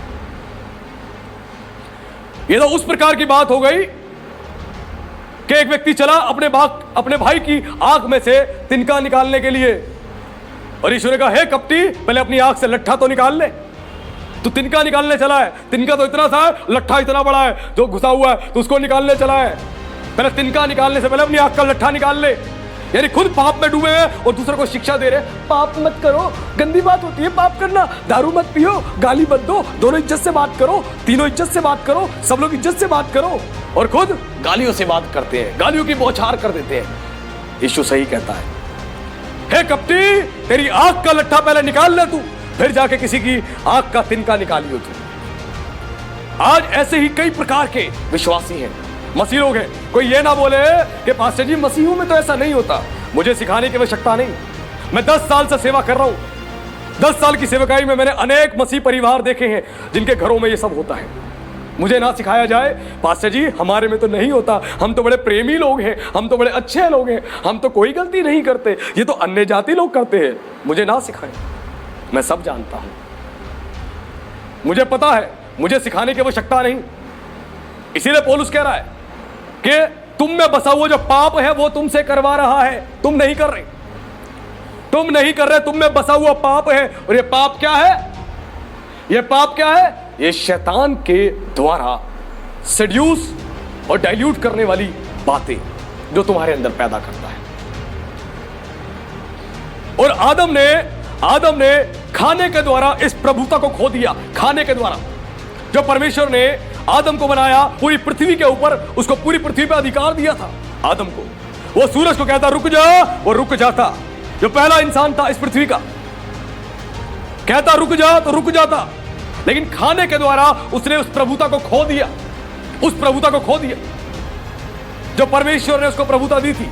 ये तो उस प्रकार की बात हो गई कि एक व्यक्ति चला अपने भाई की आंख में से तिनका निकालने के लिए, और ईश्वर ने कहा, हे कपटी, पहले अपनी आंख से लट्ठा तो निकाल ले। तू तिनका निकालने चला है, तिनका तो इतना सा है, लट्ठा इतना बड़ा है जो घुसा हुआ है, तो उसको निकालने चला है। पहले तिनका निकालने से पहले अपनी आंख का लट्ठा निकाल ले। यानी खुद पाप में डूबे हैं और दूसरों को शिक्षा दे रहे, पाप मत करो, गंदी बात होती है पाप करना, दारू मत पियो, गाली मत दो, दोनों इज्जत से बात करो, तीनों इज्जत से बात करो, सब लोग इज्जत से बात करो। और खुद गालियों से बात करते हैं, गालियों की बौछार कर देते हैं। यीशु सही कहता है, हे कपटी, तेरी आंख का लट्ठा पहले निकाल ले तू, फिर जाके किसी की आंख का तिनका निकालियो तू। आज ऐसे ही कई प्रकार के विश्वासी हैं, मसीह लोग हैं। कोई ये ना बोले कि पास्टर जी मसीहों में तो ऐसा नहीं होता, मुझे सिखाने की आवश्यकता नहीं। मैं 10 साल से सेवा कर रहा हूं। 10 साल की सेवकाई में मैंने अनेक मसीह परिवार देखे हैं जिनके घरों में ये सब होता है। मुझे ना सिखाया जाए, पास्टर जी हमारे में तो नहीं होता, हम तो बड़े प्रेमी लोग हैं, हम तो बड़े अच्छे लोग हैं, हम तो कोई गलती नहीं करते, ये तो अन्य जाति लोग करते हैं। मुझे ना सिखाएं, मैं सब जानता हूं, मुझे पता है, मुझे सिखाने की आवश्यकता नहीं। इसीलिए पौलुस कह रहा है कि तुम में बसा हुआ जो पाप है वो तुमसे करवा रहा है, तुम नहीं कर रहे, तुम नहीं कर रहे, तुम में बसा हुआ पाप है। और ये पाप क्या है? ये पाप क्या है? ये शैतान के द्वारा सेड्यूस और डाइल्यूट करने वाली बातें जो तुम्हारे अंदर पैदा करता है। और आदम ने खाने के द्वारा इस प्रभुता को खो दिया। खाने के द्वारा जो परमेश्वर ने आदम को बनाया, पूरी पृथ्वी के ऊपर उसको पूरी पृथ्वी पर अधिकार दिया था आदम को। वो सूरज को कहता रुक जा, वो रुक जाता। जो पहला इंसान था इस पृथ्वी का, कहता रुक जा तो रुक जाता। लेकिन खाने के द्वारा उसने उस प्रभुता को खो दिया, उस प्रभुता को खो दिया जो परमेश्वर ने उसको प्रभुता दी थी।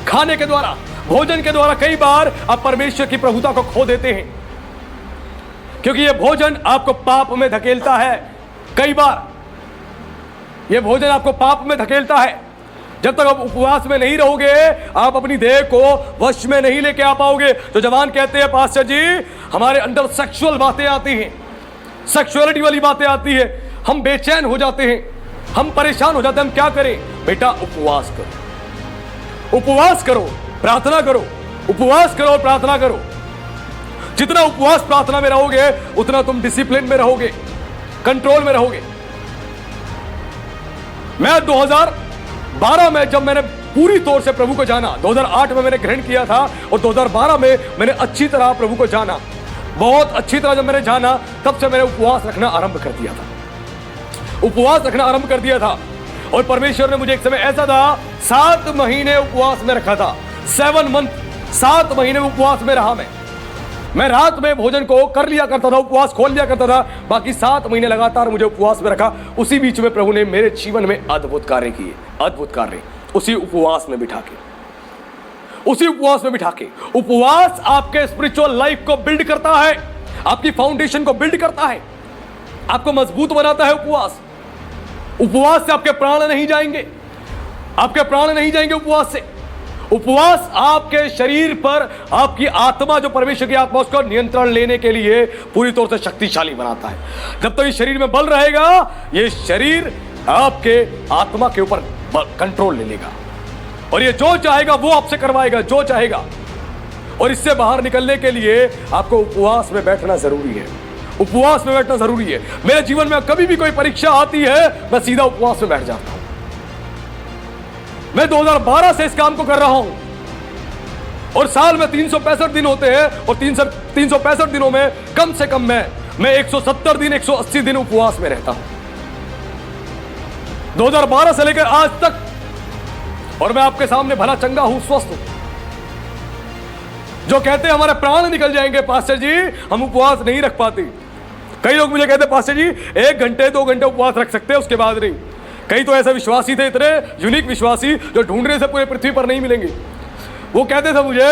खाने के द्वारा, भोजन के द्वारा कई बार आप परमेश्वर की प्रभुता को खो देते हैं, क्योंकि यह भोजन आपको पाप में धकेलता है। कई बार यह भोजन आपको पाप में धकेलता है। जब तक आप उपवास में नहीं रहोगे, आप अपनी देह को वश में नहीं लेके आ पाओगे। तो जवान कहते हैं पास्टर जी हमारे अंदर सेक्सुअल बातें आती हैं, सेक्सुअलिटी वाली बातें आती है, हम बेचैन हो जाते हैं, हम परेशान हो जाते हैं। हम क्या करें? बेटा उपवास करो, उपवास करो, प्रार्थना करो, उपवास करो और प्रार्थना करो। जितना उपवास प्रार्थना में रहोगे उतना तुम डिसिप्लिन में रहोगे, कंट्रोल में रहोगे। मैं 2012 में जब मैंने पूरी तौर से प्रभु को जाना, 2008 में मैंने ग्रहण किया था और 2012 में मैंने अच्छी तरह प्रभु को जाना, बहुत अच्छी तरह जब मैंने जाना तब से मैंने उपवास रखना आरंभ कर दिया था, उपवास रखना आरंभ कर दिया था। और परमेश्वर ने मुझे एक समय ऐसा था 7 महीने उपवास में रखा था, 7 मंथ, 7 महीने में उपवास में रहा। मैं रात में भोजन को कर लिया करता था, उपवास खोल लिया करता था, बाकी 7 महीने लगातार मुझे उपवास में रखा। उसी बीच में प्रभु ने मेरे जीवन में अद्भुत कार्य किए, अद्भुत कार्य, उसी उपवास में बिठा के, उसी उपवास में बिठा के। उपवास आपके स्पिरिचुअल लाइफ को बिल्ड करता है, आपकी फाउंडेशन को बिल्ड करता है, आपको मजबूत बनाता है। उपवास, उपवास से आपके प्राण नहीं जाएंगे, आपके प्राण नहीं जाएंगे उपवास से। उपवास आपके शरीर पर आपकी आत्मा, जो परमेश्वर की आत्मा, उसको नियंत्रण लेने के लिए पूरी तौर से शक्तिशाली बनाता है। जब तक इस शरीर में बल रहेगा, ये शरीर आपके आत्मा के ऊपर कंट्रोल ले लेगा और ये जो चाहेगा वो आपसे करवाएगा, जो चाहेगा। और इससे बाहर निकलने के लिए आपको उपवास में बैठना जरूरी है, उपवास में बैठना जरूरी है। मेरे जीवन में कभी भी कोई परीक्षा आती है, मैं सीधा उपवास में बैठ जाता हूं। मैं 2012 से इस काम को कर रहा हूं और साल में 365 दिन होते हैं और 365 दिनों में कम से कम मैं 170 दिन, 180 दिन उपवास में रहता हूं, 2012 से लेकर आज तक। और मैं आपके सामने भला चंगा हूं, स्वस्थ हूं। जो कहते हैं हमारे प्राण निकल जाएंगे पास्टर जी, हम उपवास नहीं रख पाते, कई लोग मुझे कहते पास्टर जी 1 घंटे 2 घंटे उपवास रख सकते हैं, उसके बाद नहीं। कई तो ऐसे विश्वासी थे, इतने यूनिक विश्वासी जो ढूंढने से पूरे पृथ्वी पर नहीं मिलेंगे। वो कहते थे मुझे,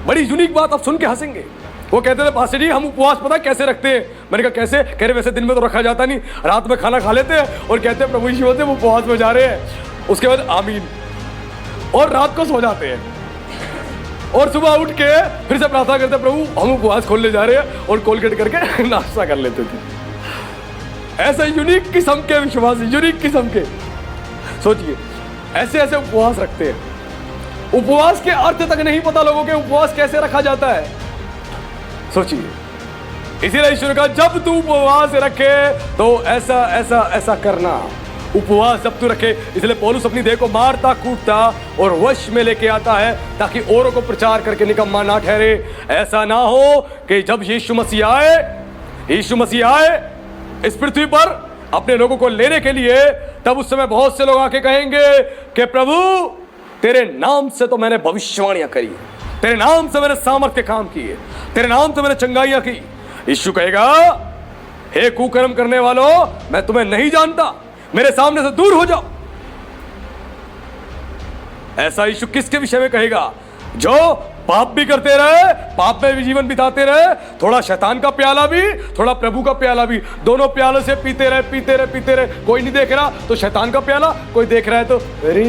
बड़ी यूनिक बात आप सुन के हंसेंगे, वो कहते थे पास्टर जी हम उपवास पता कैसे रखते हैं। मैंने कहा कैसे? कह रहे वैसे दिन में तो रखा जाता नहीं, रात में खाना खा लेते हैं और कहते हैं प्रभु यीशु होते वो उपवास में जा रहे हैं, उसके बाद आमीन, और रात को सो जाते हैं और सुबह उठ के फिर से प्रार्थना करते प्रभु हम उपवास खोलने जा रहे हैं, और कोलगेट करके नाश्ता कर लेते थे। ऐसे यूनिक किस्म के विश्वासी, यूनिक किस्म के, सोचिए ऐसे ऐसे उपवास रखते हैं। उपवास के अर्थ तक नहीं पता लोगों के, उपवास कैसे रखा जाता है, सोचिए। इसीलिए ईश्वर का जब तू उपवास रखे तो ऐसा ऐसा ऐसा करना। उपवास जब तू रखे, इसलिए पौलुस अपनी देह को मारता कूटता और वश में लेके आता है ताकि औरों को प्रचार करके निकम्मा ना ठहरे। ऐसा ना हो कि जब यीशु मसीह आए इस पृथ्वी पर अपने लोगों को लेने के लिए, तब उस समय बहुत से लोग आके कहेंगे कि प्रभु तेरे नाम से तो मैंने भविष्यवाणियां करी, तेरे नाम से मैंने सामर्थ्य काम किए, तेरे नाम से मैंने चंगाइयां की। यीशु कहेगा हे कुकर्म करने वालों, मैं तुम्हें नहीं जानता, मेरे सामने से दूर हो जाओ। ऐसा यीशु किसके विषय में कहेगा? जो पाप भी करते रहे, पाप में भी जीवन बिताते रहे, थोड़ा शैतान का प्याला भी, थोड़ा प्रभु का प्याला भी, दोनों प्यालों से पीते रहे। कोई नहीं देख रहा तो शैतान का प्याला, कोई देख रहा है तो अरे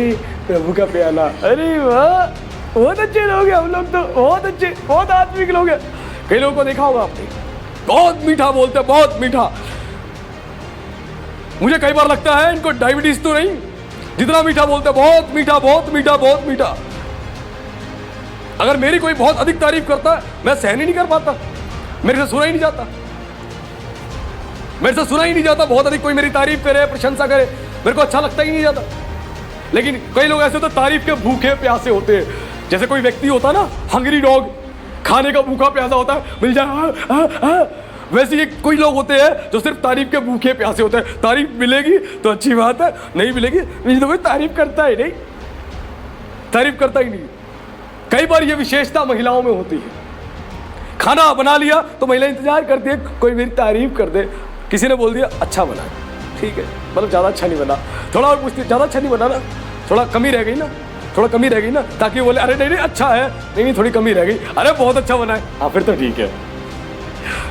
प्रभु का प्याला। अरे वाह, बहुत अच्छे लोग हैं हम लोग तो, बहुत अच्छे, बहुत आत्मिक लोग हैं। कई लोगों को देखा होगा आपने, बहुत मीठा बोलते हैं, बहुत मीठा। मुझे कई बार लगता है इनको डायबिटीज तो नहीं, जितना मीठा बोलते हैं, बहुत मीठा, बहुत मीठा, बहुत मीठा। अगर मेरी कोई बहुत अधिक तारीफ करता है, मैं सहन ही नहीं कर पाता, मेरे से सुना ही नहीं जाता, मेरे से सुना ही नहीं जाता। बहुत अधिक कोई मेरी तारीफ करे, प्रशंसा करे, मेरे को अच्छा लगता ही नहीं जाता। लेकिन कई लोग ऐसे होते तारीफ के भूखे प्यासे होते हैं। जैसे कोई व्यक्ति होता ना, हंगरी डॉग, खाने का भूखा प्यासा होता है, मिल जाए, वैसे ही कोई लोग होते हैं जो सिर्फ तारीफ के भूखे प्यासे होते हैं। तारीफ मिलेगी तो अच्छी बात है, नहीं मिलेगी मुझे तो कोई तारीफ करता ही नहीं, तारीफ करता ही नहीं। कई बार ये विशेषता महिलाओं में होती है। खाना बना लिया तो महिला इंतजार करती है कोई मेरी तारीफ कर दे। किसी ने बोल दिया अच्छा बना, ठीक है, मतलब ज़्यादा अच्छा नहीं बना, थोड़ा और पूछती ज़्यादा अच्छा नहीं बना ना, थोड़ा कमी रह गई ना, थोड़ा कमी रह गई ना, ताकि बोले अरे नहीं अच्छा है, नहीं थोड़ी कमी रह गई, अरे बहुत अच्छा बना है, हाँ फिर तो ठीक है।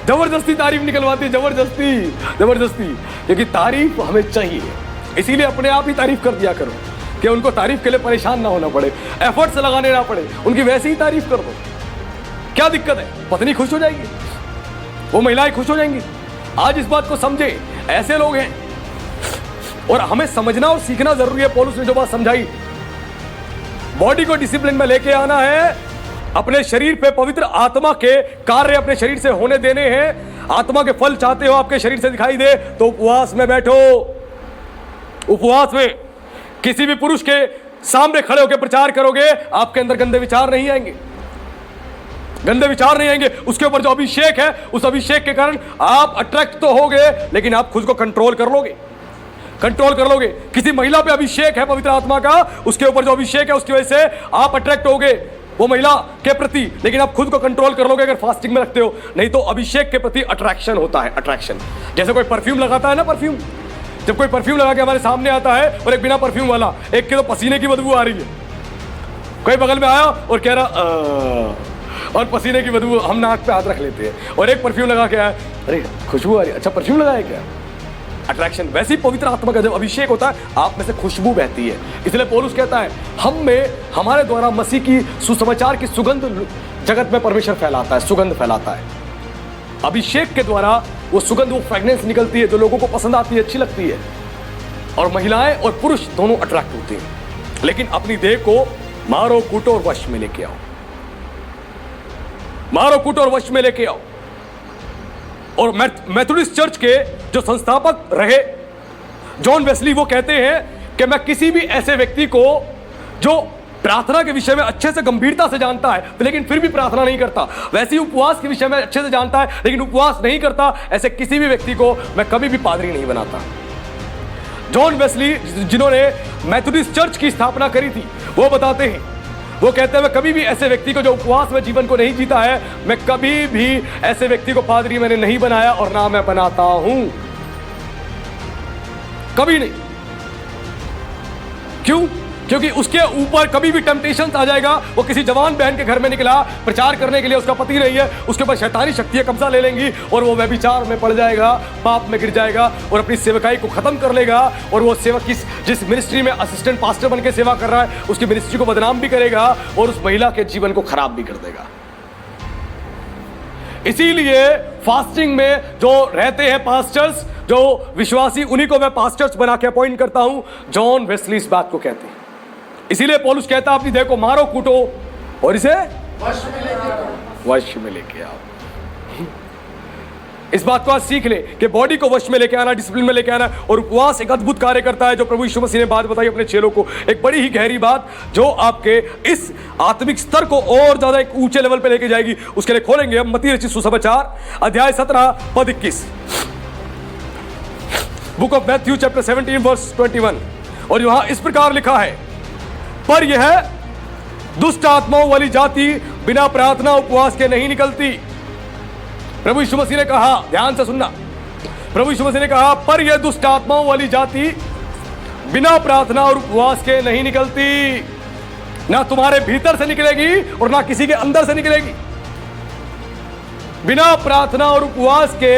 जबरदस्ती तारीफ निकलवाती है, जबरदस्ती, क्योंकि तारीफ हमें चाहिए। इसीलिए अपने आप ही तारीफ कर दिया करो कि उनको तारीफ के लिए परेशान ना होना पड़े, एफर्ट्स लगाने ना पड़े, उनकी वैसे ही तारीफ कर दो। क्या दिक्कत है? पत्नी खुश हो जाएगी, वो महिलाएं खुश हो जाएंगी। आज इस बात को समझे, ऐसे लोग हैं और हमें समझना और सीखना जरूरी है। पौलुस ने जो बात समझाई, बॉडी को डिसिप्लिन में लेके आना है, अपने शरीर पे पवित्र आत्मा के कार्य अपने शरीर से होने देने हैं। आत्मा के फल चाहते हो आपके शरीर से दिखाई दे तो उपवास में बैठो। उपवास में किसी भी पुरुष के सामने खड़े होकर प्रचार करोगे, आपके अंदर गंदे विचार नहीं आएंगे, गंदे विचार नहीं आएंगे। उसके ऊपर जो अभिषेक है, उस अभिषेक के कारण आप अट्रैक्ट तो होगे, लेकिन आप खुद को कंट्रोल कर लोगे, कंट्रोल कर लोगे। किसी महिला पे अभिषेक है पवित्र आत्मा का, उसके ऊपर जो अभिषेक है उसकी वजह से आप अट्रैक्ट होगे वो महिला के प्रति, लेकिन आप खुद को कंट्रोल कर लोगे अगर फास्टिंग में रखते हो। नहीं तो अभिषेक के प्रति अट्रैक्शन होता है, अट्रैक्शन। जैसे कोई परफ्यूम लगाता है ना, परफ्यूम, जब कोई परफ्यूम लगा के हमारे सामने आता है और एक बिना परफ्यूम वाला, एक के तो पसीने की बदबू आ रही है, कोई बगल में आया और कह रहा और पसीने की बदबू, हम नाक पे हाथ रख लेते हैं, और एक परफ्यूम लगा के आया, अरे खुशबू आ रही है, अच्छा परफ्यूम लगाया क्या, अट्रैक्शन। वैसे ही पवित्र आत्मा का जब अभिषेक होता है, आप में से खुशबू बहती है। इसलिए पौलुस कहता है हम में, हमारे द्वारा मसीह की सुसमाचार की सुगंध जगत में परमेश्वर फैलाता है, सुगंध फैलाता है। अभिषेक के द्वारा वो सुगंध, वो फ्रेग्रेंस निकलती है जो लोगों को पसंद आती है, अच्छी लगती है, और महिलाएं और पुरुष दोनों अट्रैक्ट होते हैं। लेकिन अपनी देह को मारो, कूटो और वश में लेके आओ, मारो, कूटो और वश में लेके आओ। और मेथोडिस्ट चर्च के जो संस्थापक रहे जॉन वेस्ली, वो कहते हैं कि मैं किसी भी ऐसे व्यक्ति को जो प्रार्थना के विषय में अच्छे से गंभीरता से जानता है लेकिन फिर भी प्रार्थना नहीं करता, वैसे ही उपवास के विषय में अच्छे से जानता है लेकिन उपवास नहीं करता, ऐसे किसी भी व्यक्ति को मैं कभी भी पादरी नहीं बनाता। जॉन वेस्ली, जिन्होंने मेथोडिस्ट चर्च की स्थापना करी थी, वो बताते हैं वो कहते हैं मैं कभी भी ऐसे व्यक्ति को जो उपवास में जीवन को नहीं जीता है, मैं कभी भी ऐसे व्यक्ति को पादरी मैंने नहीं बनाया और ना मैं बनाता हूं, कभी नहीं। क्यों? क्योंकि उसके ऊपर कभी भी टेम्पटेशन आ जाएगा। वो किसी जवान बहन के घर में निकला प्रचार करने के लिए, उसका पति नहीं है, उसके ऊपर शैतानी शक्तियां कब्जा ले लेंगी और वो व्यभिचार में पड़ जाएगा, पाप में गिर जाएगा और अपनी सेवकाई को खत्म कर लेगा। और वो सेवक जिस मिनिस्ट्री में असिस्टेंट पास्टर बन के सेवा कर रहा है, उसकी मिनिस्ट्री को बदनाम भी करेगा और उस महिला के जीवन को खराब भी कर देगा। इसीलिए फास्टिंग में जो रहते हैं पास्टर्स, जो विश्वासी, उन्हीं को मैं पास्टर्स बना के अपॉइंट करता हूं। जॉन वेस्ली इस बात को कहते हैं। इसीलिए पौलुस कहता है अपनी देह को मारो, कूटो और इसे वश में लेके आओ। वश में लेके आओ। इस बात को आज सीख ले कि बॉडी को वश में लेके आना, डिसिप्लिन में लेके आना। और उपवास एक अद्भुत कार्य करता है, जो प्रभु यीशु मसीह ने बात बताई अपने चेलों को, एक बड़ी ही गहरी बात जो आपके इस आत्मिक स्तर को और ज्यादा एक ऊंचे लेवल पे लेके जाएगी। उसके लिए खोलेंगे हम मत्ती रचित सुसमाचार अध्याय 17 पद 21, book of Matthew chapter 17 verse 21। और यहां इस प्रकार लिखा है, पर यह दुष्ट आत्माओं वाली जाति बिना प्रार्थना उपवास के नहीं निकलती। प्रभु यीशु मसीह ने कहा, ध्यान से सुनना, प्रभु यीशु मसीह ने कहा, पर यह दुष्ट आत्माओं वाली जाति बिना प्रार्थना और उपवास के नहीं निकलती। ना तुम्हारे भीतर से निकलेगी और ना किसी के अंदर से निकलेगी। बिना प्रार्थना और उपवास के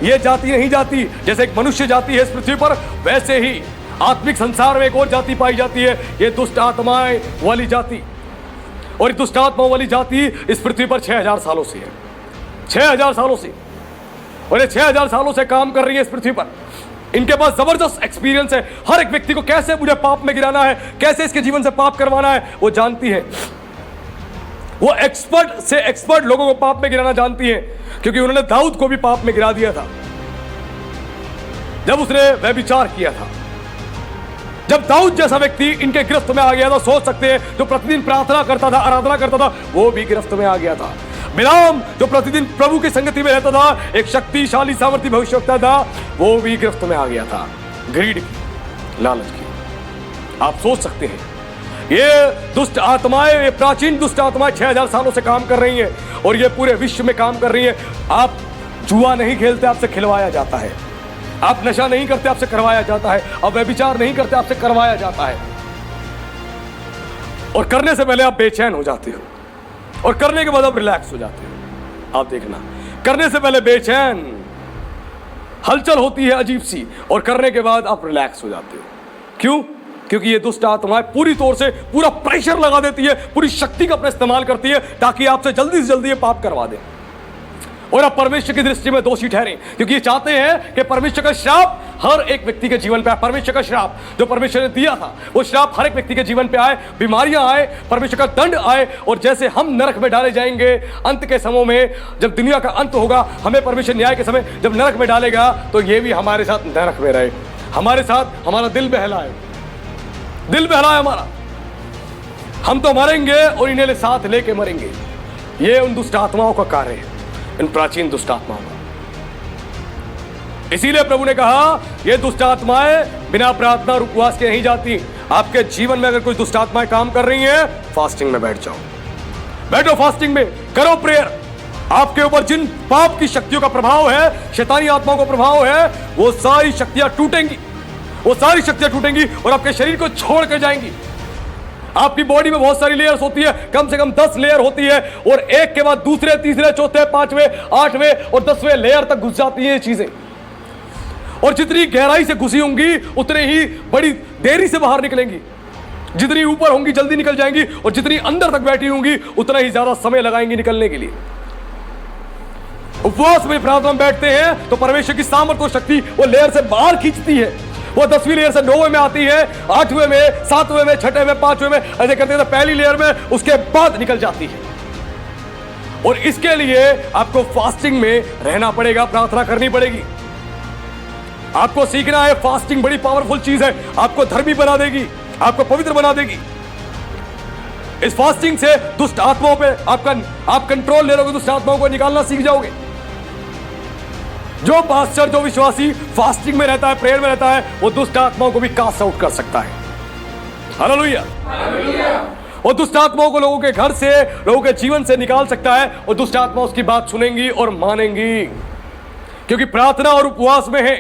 यह जाति नहीं जाती। जैसे एक मनुष्य जाति है इस पृथ्वी पर, वैसे ही आत्मिक संसार में एक और जाति पाई जाती है, ये दुष्ट आत्माएं वाली जाति। और ये दुष्ट आत्माओं वाली जाति इस पृथ्वी पर 6000 सालों से है, 6000 सालों से। और ये 6000 सालों से काम कर रही है इस पृथ्वी पर। इनके पास जबरदस्त एक्सपीरियंस है, हर एक व्यक्ति को कैसे मुझे पाप में गिराना है, कैसे इसके जीवन से पाप करवाना है, वो जानती है। वो एक्सपर्ट से एक्सपर्ट लोगों को पाप में गिराना जानती है, क्योंकि उन्होंने दाऊद को भी पाप में गिरा दिया था जब उसने व्यभिचार किया था। जब दाऊद जैसा व्यक्ति इनके गिरफ्त में आ गया था, सोच सकते हैं, जो प्रतिदिन प्रार्थना करता था, आराधना करता था, वो भी गिरफ्त में आ गया था। बिलाम जो प्रतिदिन प्रभु की संगति में रहता था, एक शक्तिशाली सामर्थी भविष्यवक्ता था, वो भी गिरफ्त में आ गया था, ग्रीड की, लालच की। आप सोच सकते हैं, ये दुष्ट आत्माएं, ये प्राचीन दुष्ट आत्माएं 6000 सालों से काम कर रही हैं और ये पूरे विश्व में काम कर रही हैं। आप जुआ नहीं खेलते, आपसे खिलवाया जाता है। आप नशा नहीं करते, आपसे करवाया जाता है। आप व्यभिचार नहीं करते, आपसे करवाया जाता है। और करने से पहले आप बेचैन हो जाते हो और करने के बाद आप रिलैक्स हो जाते हो। आप देखना, करने से पहले बेचैन, हलचल होती है अजीब सी, और करने के बाद आप रिलैक्स हो जाते हो। क्यों? क्योंकि ये दुष्ट आत्माएं पूरी तौर से पूरा प्रेशर लगा देती है, पूरी शक्ति का अपना इस्तेमाल करती है ताकि आपसे जल्दी से जल्दी ये पाप करवा दे और आप परमेश्वर की दृष्टि में दोषी ठहरें। क्योंकि ये चाहते हैं कि परमेश्वर का श्राप हर एक व्यक्ति के जीवन पे आए। परमेश्वर का श्राप जो परमेश्वर ने दिया था, वो श्राप हर एक व्यक्ति के जीवन पे आए, बीमारियां आए, परमेश्वर का दंड आए। और जैसे हम नरक में डाले जाएंगे अंत के समय में, जब दुनिया का अंत होगा, हमें परमेश्वर न्याय के समय जब नरक में डालेगा, तो ये भी हमारे साथ नरक में रहे, हमारे साथ हमारा दिल बहलाए, दिल बहलाए हमारा। हम तो मरेंगे और इन्हें साथ लेके मरेंगे। ये उन दुष्ट आत्माओं का कार्य है, इन प्राचीन दुष्ट आत्माओं का। इसीलिए प्रभु ने कहा, ये दुष्ट आत्माएं बिना प्रार्थना और उपवास के नहीं जाती। आपके जीवन में अगर कोई दुष्ट आत्माएं काम कर रही हैं, फास्टिंग में बैठ जाओ, बैठो फास्टिंग में, करो प्रेयर। आपके ऊपर जिन पाप की शक्तियों का प्रभाव है, शैतानी आत्माओं का प्रभाव है, वो सारी शक्तियां टूटेंगी, वो सारी शक्तियां टूटेंगी और आपके शरीर को छोड़ कर जाएंगी। आपकी बॉडी में बहुत सारी लेयर्स होती है, कम से कम 10 लेयर होती है, और एक के बाद दूसरे, तीसरे, चौथे, 5वें, 8वें और 10वें लेयर तक घुस जाती है ये चीजें। और जितनी गहराई से घुसी होंगी, उतने ही बड़ी देरी से बाहर निकलेंगी। जितनी ऊपर होंगी जल्दी निकल जाएंगी, और जितनी अंदर तक बैठी होंगी उतना ही ज्यादा समय लगाएंगी निकलने के लिए। उपवास में प्रार्थना में बैठते हैं तो परमेश्वर की सामर्थ्य और शक्ति वो लेयर से बाहर खींचती है। वो 10वीं लेयर से 9वें में आती है, 8वें में, 7वें में, 6वें में, 5वें में, ऐसे करते हैं पहली लेयर में, उसके बाद निकल जाती है। और इसके लिए आपको फास्टिंग में रहना पड़ेगा, प्रार्थना करनी पड़ेगी। आपको सीखना है, फास्टिंग बड़ी पावरफुल चीज है, आपको धर्मी बना देगी, आपको पवित्र बना देगी। इस फास्टिंग से दुष्ट आत्माओं पे आप कंट्रोल ले लोगे, दुष्ट आत्माओं को निकालना सीख जाओगे। जो पास्टर, जो विश्वासी फास्टिंग में रहता है, प्रेयर में रहता है, वो दुष्ट आत्माओं को भी कास्ट आउट कर सकता है। हालेलुया। और दुष्ट आत्माओं को लोगों के घर से, लोगों के जीवन से निकाल सकता है, और दुष्ट आत्मा उसकी बात सुनेंगी और मानेंगी, क्योंकि प्रार्थना और उपवास में है।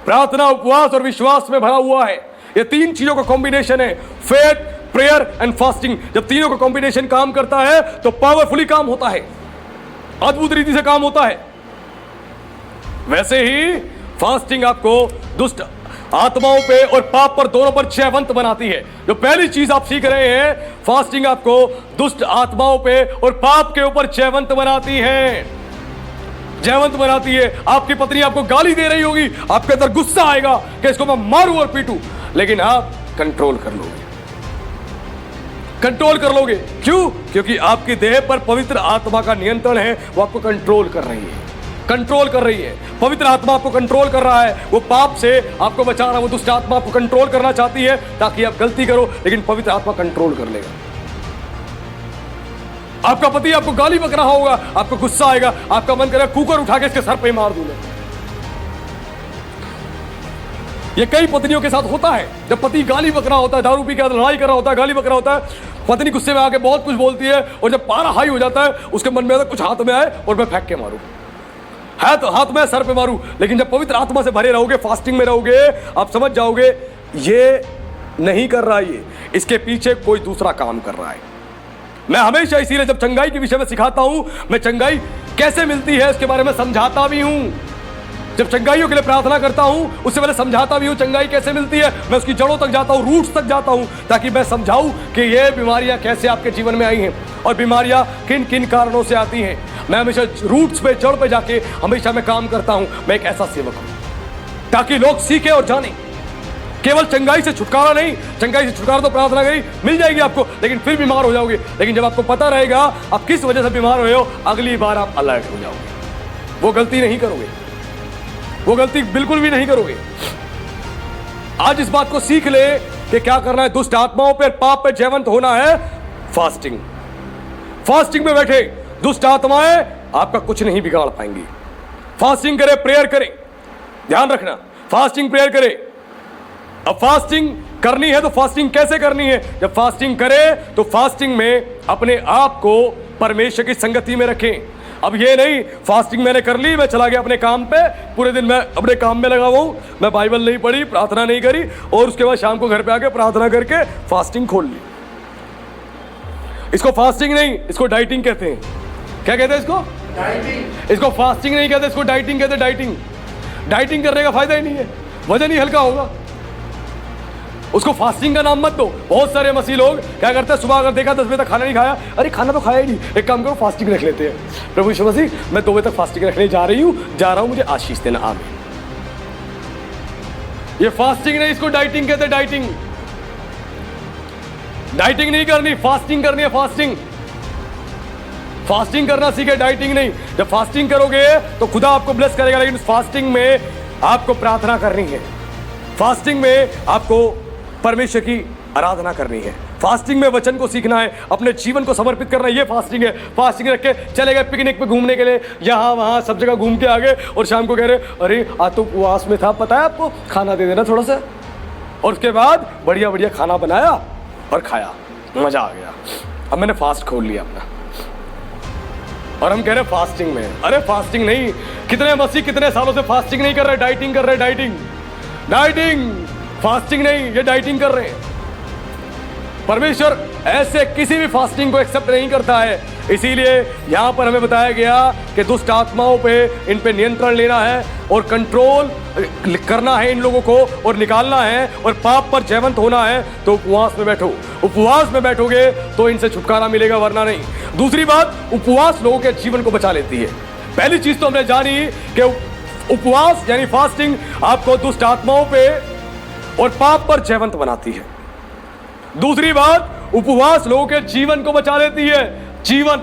प्रार्थना, उपवास और विश्वास में भरा हुआ है। ये तीन चीजों का कॉम्बिनेशन है, फेथ, प्रेयर एंड फास्टिंग। जब तीनों का कॉम्बिनेशन काम करता है तो पावरफुली काम होता है, अद्भुत रीति से काम होता है। वैसे ही फास्टिंग आपको दुष्ट आत्माओं पे और पाप पर, दोनों पर जयवंत बनाती है। जो पहली चीज आप सीख रहे हैं, फास्टिंग आपको दुष्ट आत्माओं पे और पाप के ऊपर जयवंत बनाती है, जयवंत बनाती है। आपकी पत्नी आपको गाली दे रही होगी, आपके अंदर गुस्सा आएगा कि इसको मैं मारूं और पीटूं, लेकिन आप कंट्रोल कर लोगे, कंट्रोल कर लोगे। क्यों? क्योंकि आपकी देह पर पवित्र आत्मा का नियंत्रण है, वो आपको कंट्रोल कर रही है, कंट्रोल कर रही है। पवित्र आत्मा आपको कंट्रोल कर रहा है, वो पाप से आपको बचा रहा है। वो दुष्ट आत्मा आपको कंट्रोल करना चाहती है ताकि आप गलती करो, लेकिन पवित्र आत्मा कंट्रोल कर लेगा। आपका पति आपको गाली बक रहा होगा, आपको गुस्सा आएगा, आपका मन करेगा कुकर उठा के इसके सर पे मार दूं। ये कई पत्नियों के साथ होता है। जब पति गाली बक रहा होता है, दारू पी के लड़ाई कर रहा होता है, गाली बक रहा होता है, पत्नी गुस्से में आके बहुत कुछ बोलती है, और जब पारा हाई हो जाता है उसके मन में आता है कुछ हाथ में आए और मैं फेंक के मारूं, है तो हाथ में सर पे मारूं। लेकिन जब पवित्र आत्मा से भरे रहोगे, फास्टिंग में रहोगे, आप समझ जाओगे ये नहीं कर रहा, ये इसके पीछे कोई दूसरा काम कर रहा है। मैं हमेशा इसीलिए जब चंगाई के विषय में सिखाता हूं, मैं चंगाई कैसे मिलती है उसके बारे में समझाता भी हूं। जब चंगाइयों के लिए प्रार्थना करता हूं, उससे पहले समझाता भी हूं चंगाई कैसे मिलती है। मैं उसकी जड़ों तक जाता हूं, रूट्स तक जाता हूं, ताकि मैं समझाऊं कि ये बीमारियां कैसे आपके जीवन में आई हैं और बीमारियां किन किन कारणों से आती हैं। मैं हमेशा रूट्स पे, जड़ पे जाके हमेशा मैं काम करता हूं। मैं एक ऐसा सेवक हूं ताकि लोग सीखें और जानें। केवल चंगाई से छुटकारा नहीं, चंगाई से छुटकारा तो प्रार्थना करी मिल जाएगी आपको, लेकिन फिर बीमार हो जाओगे। लेकिन जब आपको पता रहेगा आप किस वजह से बीमार हुए हो, अगली बार आप अलर्ट हो जाओगे, वो गलती नहीं करोगे, वो गलती बिल्कुल भी नहीं करोगे। आज इस बात को सीख ले कि क्या करना है। दुष्ट आत्माओं पर, पाप पे जयवंत होना है। फास्टिंग, फास्टिंग में बैठे दुष्ट आत्माएं आपका कुछ नहीं बिगाड़ पाएंगी। फास्टिंग करे, प्रेयर करे, ध्यान रखना, फास्टिंग प्रेयर करे। अब फास्टिंग करनी है तो फास्टिंग कैसे करनी है? जब फास्टिंग करे तो फास्टिंग में अपने आप को परमेश्वर की संगति में रखें। अब ये नहीं फास्टिंग मैंने कर ली, मैं चला गया अपने काम पे, पूरे दिन मैं अपने काम में लगा हुआ हूं, मैं बाइबल नहीं पढ़ी, प्रार्थना नहीं करी, और उसके बाद शाम को घर पे आके प्रार्थना करके फास्टिंग खोल ली। इसको फास्टिंग नहीं, इसको डाइटिंग कहते हैं। क्या कहते हैं इसको? डाइटिंग। इसको फास्टिंग नहीं कहते, इसको डाइटिंग कहते हैं। डाइटिंग, डाइटिंग करने का फायदा ही नहीं है, वजन ही हल्का होगा। उसको फास्टिंग का नाम मत दो। बहुत सारे मसीह लोग क्या करते हैं, सुबह अगर देखा 10 बजे तक खाना नहीं खाया, अरे खाना तो खाया ही नहीं, एक काम करो फास्टिंग रख लेते हैं। प्रभु यीशु मसीह मैं 2 बजे तक फास्टिंग रखने जा रहा हूं, मुझे आशीष देना, आमीन। ये फास्टिंग नहीं, इसको डाइटिंग कहते हैं। डाइटिंग, डाइटिंग नहीं करनी, फास्टिंग करनी है। फास्टिंग, फास्टिंग करना सीखे, डाइटिंग नहीं। जब फास्टिंग करोगे तो खुदा आपको ब्लेस करेगा, लेकिन फास्टिंग में आपको प्रार्थना करनी है, फास्टिंग में आपको परमेश्वर की आराधना करनी है, फास्टिंग में वचन को सीखना है, अपने जीवन को समर्पित करना है। ये फास्टिंग है। फास्टिंग रख के चले गए पिकनिक पे घूमने के लिए, यहाँ वहाँ सब जगह घूम के आ गए, और शाम को कह रहे अरे आज तो उपवास में था, पता है आपको, खाना दे देना थोड़ा सा। और उसके बाद बढ़िया बढ़िया खाना बनाया और खाया, मजा आ गया, अब मैंने फास्ट खोल लिया अपना, और हम कह रहे फास्टिंग में। अरे फास्टिंग नहीं, कितने मसीह कितने सालों से फास्टिंग नहीं कर रहे, डाइटिंग कर रहे। डाइटिंग, डाइटिंग, फास्टिंग नहीं, ये डाइटिंग कर रहे हैं। परमेश्वर ऐसे किसी भी फास्टिंग को एक्सेप्ट नहीं करता है। इसीलिए यहां पर हमें बताया गया कि दुष्ट आत्माओं पे, इन पे नियंत्रण लेना है और कंट्रोल करना है इन लोगों को, और निकालना है, और पाप पर जयवंत होना है। तो उपवास में बैठो, उपवास में बैठोगे तो इनसे छुटकारा मिलेगा, वरना नहीं। दूसरी बात, उपवास लोगों के जीवन को बचा लेती है। पहली चीज तो हमने जानी कि उपवास यानी फास्टिंग आपको दुष्ट आत्माओं पे और पाप पर जयवंत बनाती है। दूसरी बात, उपवास लोगों के जीवन को बचा लेती है। जीवन,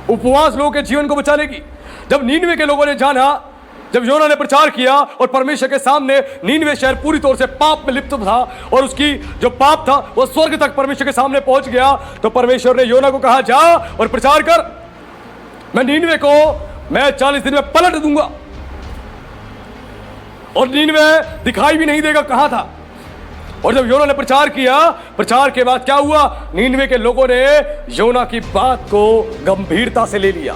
उपवास लोगों के जीवन को बचा लेगी। जब नीनवे के लोगों ने जाना, जब योना ने प्रचार किया और परमेश्वर के सामने नीनवे शहर पूरी तौर से पाप में लिप्त था, और उसकी जो पाप था वो स्वर्ग तक परमेश्वर के सामने पहुंच गया, तो परमेश्वर ने योना को कहा जा और प्रचार कर, मैं नीनवे को मैं 40 दिन में पलट दूंगा। और नीनवे दिखाई भी नहीं देगा कहां था, और जब योना ने प्रचार किया, प्रचार के बाद क्या हुआ, नीनवे के लोगों ने योना की बात को गंभीरता से ले लिया।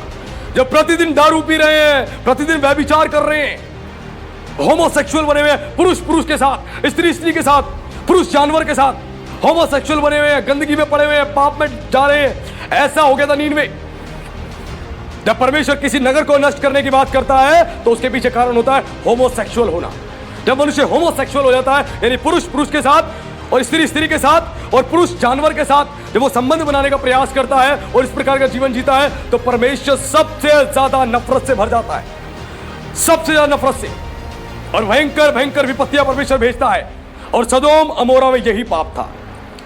जब प्रतिदिन दारू पी रहे हैं, प्रतिदिन व्यभिचार कर रहे हैं, होमोसेक्सुअल बने हुए हैं, पुरुष पुरुष के साथ, स्त्री स्त्री के साथ, पुरुष जानवर के साथ, होमोसेक्सुअल बने हुए हैं, गंदगी में पड़े हुए हैं, पाप में जा रहे हैं, ऐसा हो गया था नीनवे। जब परमेश्वर किसी नगर को नष्ट करने की बात करता है तो उसके पीछे कारण होता है होमोसेक्सुअल होना। जब मनुष्य होमोसेक्सुअल हो जाता है, यानी पुरुष पुरुष के साथ और स्त्री स्त्री के साथ और पुरुष जानवर के साथ जब वो संबंध बनाने का प्रयास करता है और इस प्रकार का जीवन जीता है, तो परमेश्वर सबसे ज्यादा नफरत से भर जाता है, सबसे ज्यादा नफरत से, और भयंकर भयंकर विपत्तियां परमेश्वर भेजता है। और सदोम अमोरा में यही पाप था।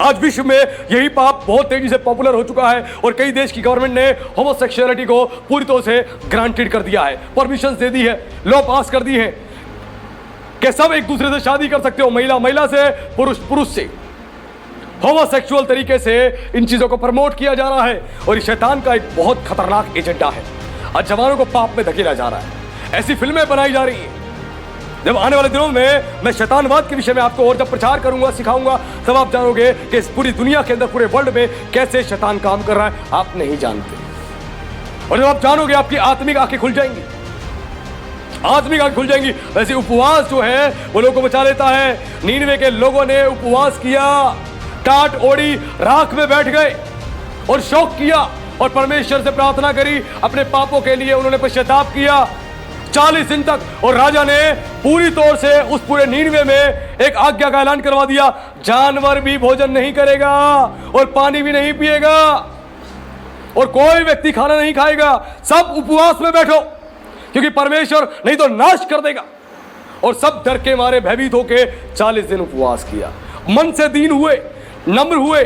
आज विश्व में यही पाप बहुत तेजी से पॉपुलर हो चुका है और कई देश की गवर्नमेंट ने होमोसेक्सुअलिटी को पूरी तरह से ग्रांटेड कर दिया है, परमिशन दे दी है, लॉ पास कर दी है कि सब एक दूसरे से शादी कर सकते हो, महिला महिला से, पुरुष पुरुष से। होमोसेक्सुअल तरीके से इन चीजों को प्रमोट किया जा रहा है और ये शैतान का एक बहुत खतरनाक एजेंडा है। आज जवानों को पाप में धकेला जा रहा है, ऐसी फिल्में बनाई जा रही हैं। जब आने वाले दिनों में मैं शैतानवाद के विषय में आपको और जब प्रचार करूंगा, सिखाऊंगा, तब आप जानोगे कि इस पूरी दुनिया के अंदर, पूरे वर्ल्ड में कैसे शैतान काम कर रहा है, आप नहीं जानते। और जब आप जानोगे, आपकी आत्मिक आंखें खुल जाएंगी, आत्मिक आंखें खुल जाएंगी। वैसे उपवास जो है वो लोगों को बचा लेता है। नीनवे के लोगों ने उपवास किया, टाट ओढ़ी, राख में बैठ गए और शोक किया और परमेश्वर से प्रार्थना करी, अपने पापों के लिए उन्होंने पश्चाताप किया 40 दिन तक। और राजा ने पूरी तौर से उस पूरे नीनवे में एक आज्ञा का ऐलान करवा दिया, जानवर भी भोजन नहीं करेगा और पानी भी नहीं पिएगा और कोई व्यक्ति खाना नहीं खाएगा, सब उपवास में बैठो क्योंकि परमेश्वर नहीं तो नाश कर देगा। और सब डर के मारे भयभीत होके 40 दिन उपवास किया, मन से दीन हुए, नम्र हुए,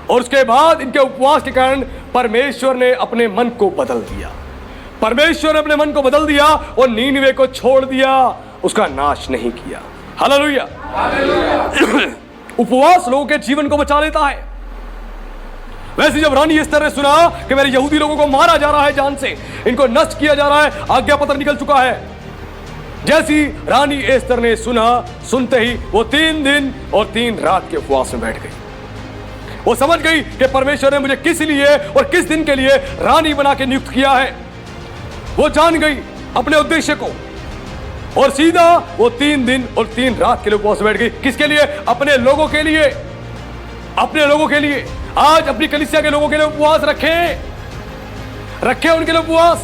और उसके बाद इनके उपवास के कारण परमेश्वर ने अपने मन को बदल दिया। परमेश्वर ने अपने मन को बदल दिया और नीनवे को छोड़ दिया, उसका नाश नहीं किया। हालेलुया। उपवास लोगों के जीवन को बचा लेता है। वैसे जब रानी एस्तर ने सुना कि मेरे यहूदी लोगों को मारा जा रहा है, जान से इनको नष्ट किया जा रहा है, आज्ञा पत्र निकल चुका है, जैसी रानी एस्तर ने सुना, सुनते ही वो 3 दिन और 3 रात के उपवास में बैठ गई। वो समझ गई कि परमेश्वर ने मुझे किस लिए और किस दिन के लिए रानी बना के नियुक्त किया है। वो जान गई अपने उद्देश्य को और सीधा वो 3 दिन और 3 रात के लिए उपवास बैठ गई। किसके लिए? अपने लोगों के लिए, अपने लोगों के लिए। आज अपनी कलीसिया के लोगों के लिए उपवास रखें, रखें उनके लिए उपवास,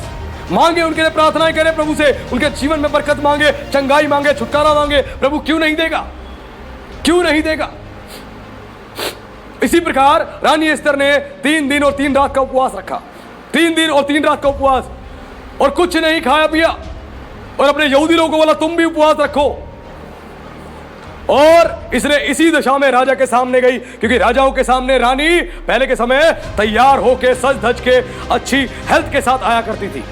मांगे उनके लिए, प्रार्थनाएं करें प्रभु से, उनके जीवन में बरकत मांगे, चंगाई मांगे, छुटकारा मांगे। प्रभु क्यों नहीं देगा, क्यों नहीं देगा। इसी प्रकार रानी एस्तर ने 3 दिन और 3 रात का उपवास रखा, 3 दिन और 3 रात का उपवास, और कुछ नहीं खाया पिया, और अपने यहूदी लोगों को बोला तुम भी उपवास रखो। और इसने इसी दशा में राजा के सामने गई, क्योंकि राजाओं के सामने रानी पहले के समय तैयार होके, सज धज के, अच्छी हेल्थ के साथ आया करती थी,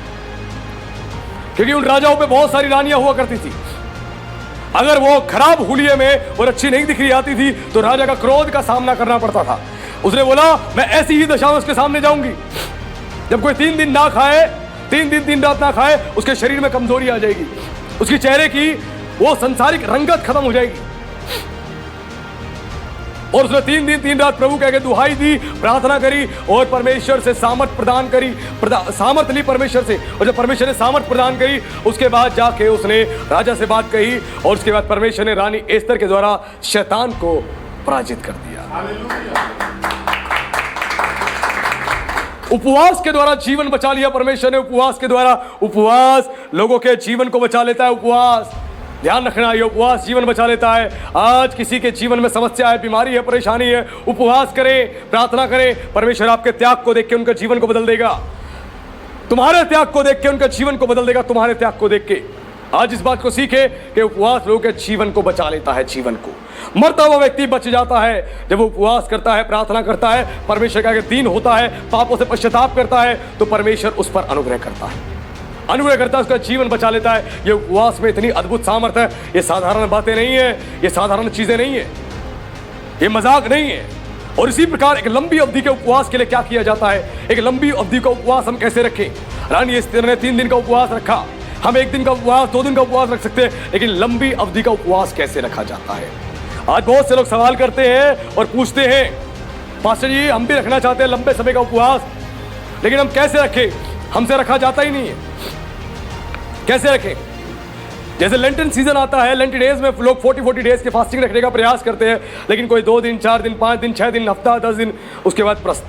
क्योंकि उन राजाओं पे बहुत सारी रानियां हुआ करती थी। अगर वो खराब हुलिये में और अच्छी नहीं दिख रही आती थी तो राजा का क्रोध का सामना करना पड़ता था। उसने बोला मैं ऐसी ही दशा में उसके सामने जाऊंगी। जब कोई 3 दिन ना खाए, 3 दिन 3 रात ना खाए, उसके शरीर में कमजोरी आ जाएगी, उसकी चेहरे की वो संसारिक रंगत खत्म हो जाएगी। और उसने 3 दिन 3 रात प्रभु कह के दुहाई दी, प्रार्थना करी और परमेश्वर से सामर्थ प्रदान करी, सामर्थ ली परमेश्वर से। और जब परमेश्वर ने सामर्थ प्रदान करी, उसके बाद जाके उसने राजा से बात कही, और उसके बाद परमेश्वर ने रानी एस्तर के द्वारा शैतान को पराजित कर दिया। उपवास के द्वारा जीवन बचा लिया परमेश्वर ने। उपवास के द्वारा, उपवास लोगों के जीवन को बचा लेता है। उपवास, ध्यान रखना, ये उपवास जीवन बचा लेता है। आज किसी के जीवन में समस्या है, बीमारी है, परेशानी है, उपवास करें, प्रार्थना करें, परमेश्वर आपके त्याग को देख के उनका जीवन को बदल देगा। तुम्हारे त्याग को देख के उनका जीवन को बदल देगा, तुम्हारे त्याग को देख के। आज इस बात को सीखे कि उपवास लोगों के जीवन को बचा लेता है। जीवन को मरता हुआ व्यक्ति बच जाता है जब वो उपवास करता है, प्रार्थना करता है, परमेश्वर का दीन होता है, पापों से पश्चाताप करता है, तो परमेश्वर उस पर अनुग्रह करता है, अनुग्रह करता है, उसका जीवन बचा लेता है। ये उपवास में इतनी अद्भुत सामर्थ है। ये साधारण बातें नहीं है, ये साधारण चीजें नहीं है, ये मजाक नहीं है। और इसी प्रकार एक लंबी अवधि के उपवास के लिए क्या किया जाता है, एक लंबी अवधि का उपवास हम कैसे रखें। रानी एस्तर ने 3 दिन का उपवास रखा। हम 1 दिन का उपवास, 2 दिन का उपवास रख सकते हैं, लेकिन लंबी अवधि का उपवास कैसे रखा जाता है। आज बहुत से लोग सवाल करते हैं और पूछते हैं, पास्टर जी हम भी रखना चाहते हैं लंबे समय का उपवास, लेकिन हम कैसे रखें, हमसे रखा जाता ही नहीं है, कैसे रखें? जैसे लेंटन सीजन आता है, लेंट डेज में लोग 40 डेज के फास्टिंग रखने का प्रयास करते हैं, लेकिन कोई 2 दिन, 4 दिन, 5 दिन, 6 दिन, हफ्ता, 10 दिन, उसके बाद प्रस्त,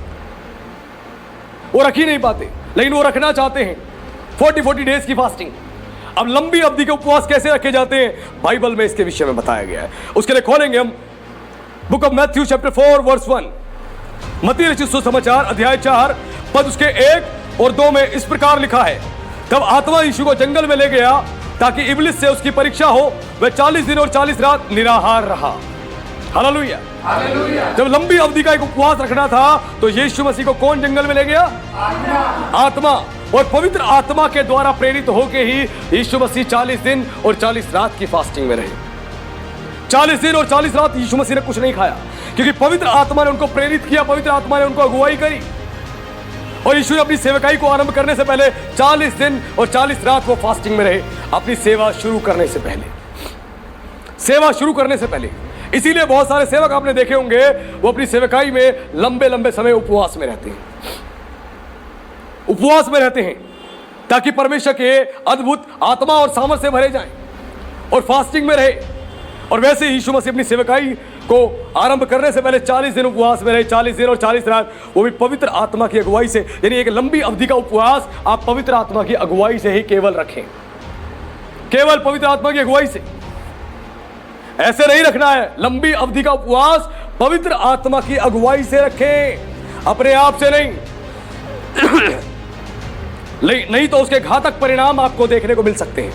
वो रख ही नहीं पाते, लेकिन वो रखना चाहते हैं 40 डेज की फास्टिंग। अब लंबी अवधि के उपवास कैसे रखे जाते हैं, बाइबल में इसके विषय में बताया गया है। उसके लिए खोलेंगे हम book of Matthew chapter 4 verse 1, Matti रचित सुसमाचार अध्याय 4 पद उसके 1 और 2 में इस प्रकार लिखा है, तब आत्मा यीशु को जंगल में ले गया ताकि इब्लिस से उसकी परीक्षा हो, वह 40 दिन और 40 रात निराहार रहा। हालेलुया। जब लंबी अवधि का एक उपवास रखना था तो यीशु मसीह को कौन जंगल में ले गया? आत्मा। और पवित्र आत्मा के द्वारा प्रेरित होकर ही यीशु मसीह 40 दिन और 40 रात की फास्टिंग में रहे। 40 दिन और 40 रात यीशु मसीह ने कुछ नहीं खाया, क्योंकि पवित्र आत्मा ने उनको प्रेरित किया, पवित्र आत्मा ने उनको अगुवाई करी। और यीशु ने अपनी सेवकाई को आरंभ करने से पहले 40 दिन और 40 रात वो फास्टिंग में रहे, अपनी सेवा शुरू करने से पहले, सेवा शुरू करने से पहले। इसीलिए बहुत सारे सेवक आपने देखे होंगे, वो अपनी सेवकाई में लंबे लंबे समय उपवास में रहते हैं, उपवास में रहते हैं, ताकि परमेश्वर के अद्भुत आत्मा और सामर्थ्य से भरे जाएं और फास्टिंग में रहे। और वैसे ही यीशु मसीह अपनी सेवकाई को आरंभ करने से पहले 40 दिन उपवास में रहे, 40 दिन और 40 रात, वो भी पवित्र आत्मा की अगुवाई से। यानी एक लंबी अवधि का उपवास आप पवित्र आत्मा की अगुवाई से ही केवल रखें, केवल पवित्र आत्मा की अगुवाई से। ऐसे नहीं रखना है, लंबी अवधि का उपवास पवित्र आत्मा की अगुवाई से रखें, अपने आप से नहीं। नहीं तो उसके घातक परिणाम आपको देखने को मिल सकते हैं।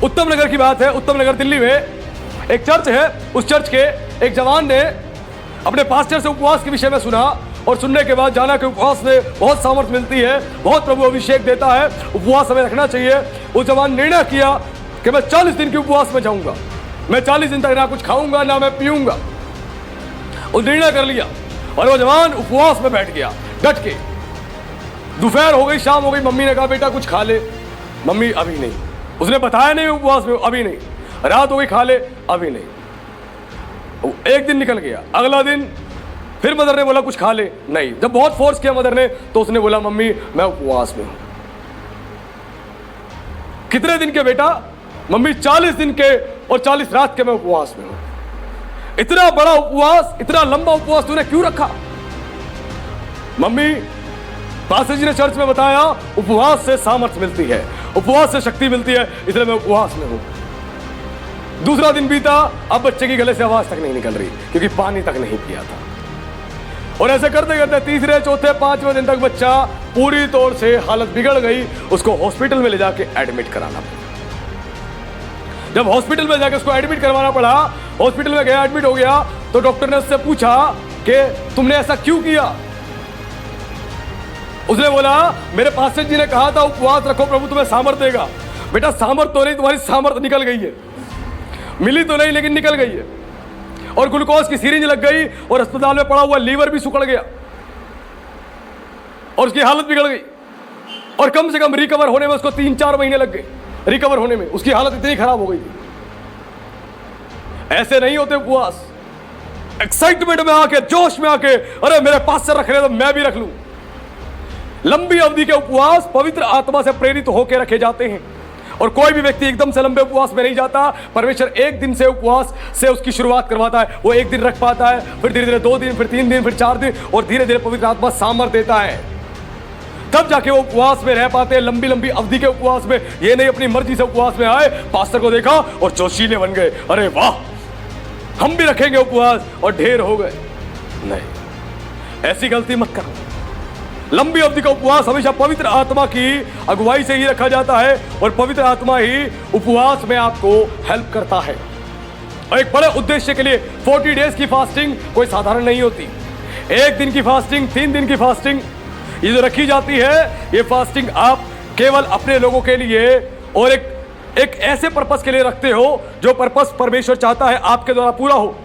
उत्तम नगर की बात है, उत्तम नगर दिल्ली में एक चर्च है, उस चर्च के एक जवान ने अपने पास्टर से उपवास के विषय में सुना, और सुनने के बाद जाना कि उपवास से बहुत सामर्थ्य मिलती है, बहुत प्रभु अभिषेक देता है, उपवास हमें रखना चाहिए। उस जवान निर्णय किया कि मैं 40 दिन के उपवास में जाऊंगा, मैं 40 दिन तक ना कुछ खाऊंगा ना मैं पीऊंगा। उस निर्णय कर लिया और वो जवान उपवास में बैठ गया डट के। दोपहर हो गई, शाम हो गई, मम्मी ने कहा बेटा कुछ खा ले, मम्मी अभी नहीं, उसने बताया नहीं उपवास में, अभी नहीं। रात हो गई, खा ले, अभी नहीं। एक दिन निकल गया, अगला दिन फिर मदर ने बोला कुछ खा ले, नहीं। जब बहुत फोर्स किया मदर ने तो उसने बोला मम्मी मैं उपवास में हूं। कितने दिन के बेटा? मम्मी 40 दिन के और 40 रात के मैं उपवास में हूं। इतना बड़ा उपवास, इतना लंबा उपवास तूने क्यों रखा? मम्मी पास्टर जी ने चर्च में बताया उपवास से सामर्थ्य मिलती है, उपवास से शक्ति मिलती है, इसलिए मैं उपवास में हूं। दूसरा दिन बीता, अब बच्चे की गले से आवाज तक नहीं निकल रही, क्योंकि पानी तक नहीं पिया था। और ऐसे करते करते तीसरे, चौथे, 5वें दिन तक बच्चा पूरी तौर से हालत बिगड़ गई, उसको हॉस्पिटल में ले जाके एडमिट कराना पड़ा। जब हॉस्पिटल में जाके उसको एडमिट करवाना पड़ा, हॉस्पिटल में गया, एडमिट हो गया, तो डॉक्टर ने उससे पूछा कि तुमने ऐसा क्यों किया? उसने बोला मेरे पास्टर जी ने कहा था उपवास रखो, प्रभु तुम्हें सामर्थ्य देगा। बेटा सामर्थ्य तो नहीं, तुम्हारी सामर्थ्य निकल गई है, मिली तो नहीं लेकिन निकल गई है। और ग्लूकोज की सिरिंज लग गई और अस्पताल में पड़ा हुआ लीवर भी सुकड़ गया और उसकी हालत बिगड़ गई। और कम से कम रिकवर होने में उसको 3-4 महीने लग गए, रिकवर होने में उसकी हालत इतनी खराब हो गई थी। ऐसे नहीं होते उपवास। एक्साइटमेंट में आके, जोश में आके, अरे मेरे पास्टर रख रहे तो मैं भी रख लूं। लंबी अवधि के उपवास पवित्र आत्मा से प्रेरित होकर रखे जाते हैं, और कोई भी व्यक्ति एकदम से लंबे उपवास में नहीं जाता। परमेश्वर एक दिन से उपवास से उसकी शुरुआत करवाता है, वो एक दिन रख पाता है, फिर धीरे धीरे 2 दिन, फिर 3 दिन, फिर 4 दिन, और धीरे धीरे पवित्र आत्मा सामर्थ्य देता है, तब जाके वो उपवास में रह पाते हैं। लंबी लंबी अवधि के उपवास में, ये नहीं अपनी मर्जी से उपवास में आए, पास्टर को देखा और जोशीले बन गए, अरे वाह हम भी रखेंगे उपवास, और ढेर हो गए। नहीं, ऐसी गलती मत करो। लंबी अवधि का उपवास हमेशा पवित्र आत्मा की अगुवाई से ही रखा जाता है, और पवित्र आत्मा ही उपवास में आपको हेल्प करता है। और एक बड़े उद्देश्य के लिए 40 डेज की फास्टिंग कोई साधारण नहीं होती। 1 दिन की फास्टिंग, 3 दिन की फास्टिंग, ये जो रखी जाती है, ये फास्टिंग आप केवल अपने लोगों के लिए और एक ऐसे पर्पस के लिए रखते हो जो पर्पस परमेश्वर चाहता है आपके द्वारा पूरा हो।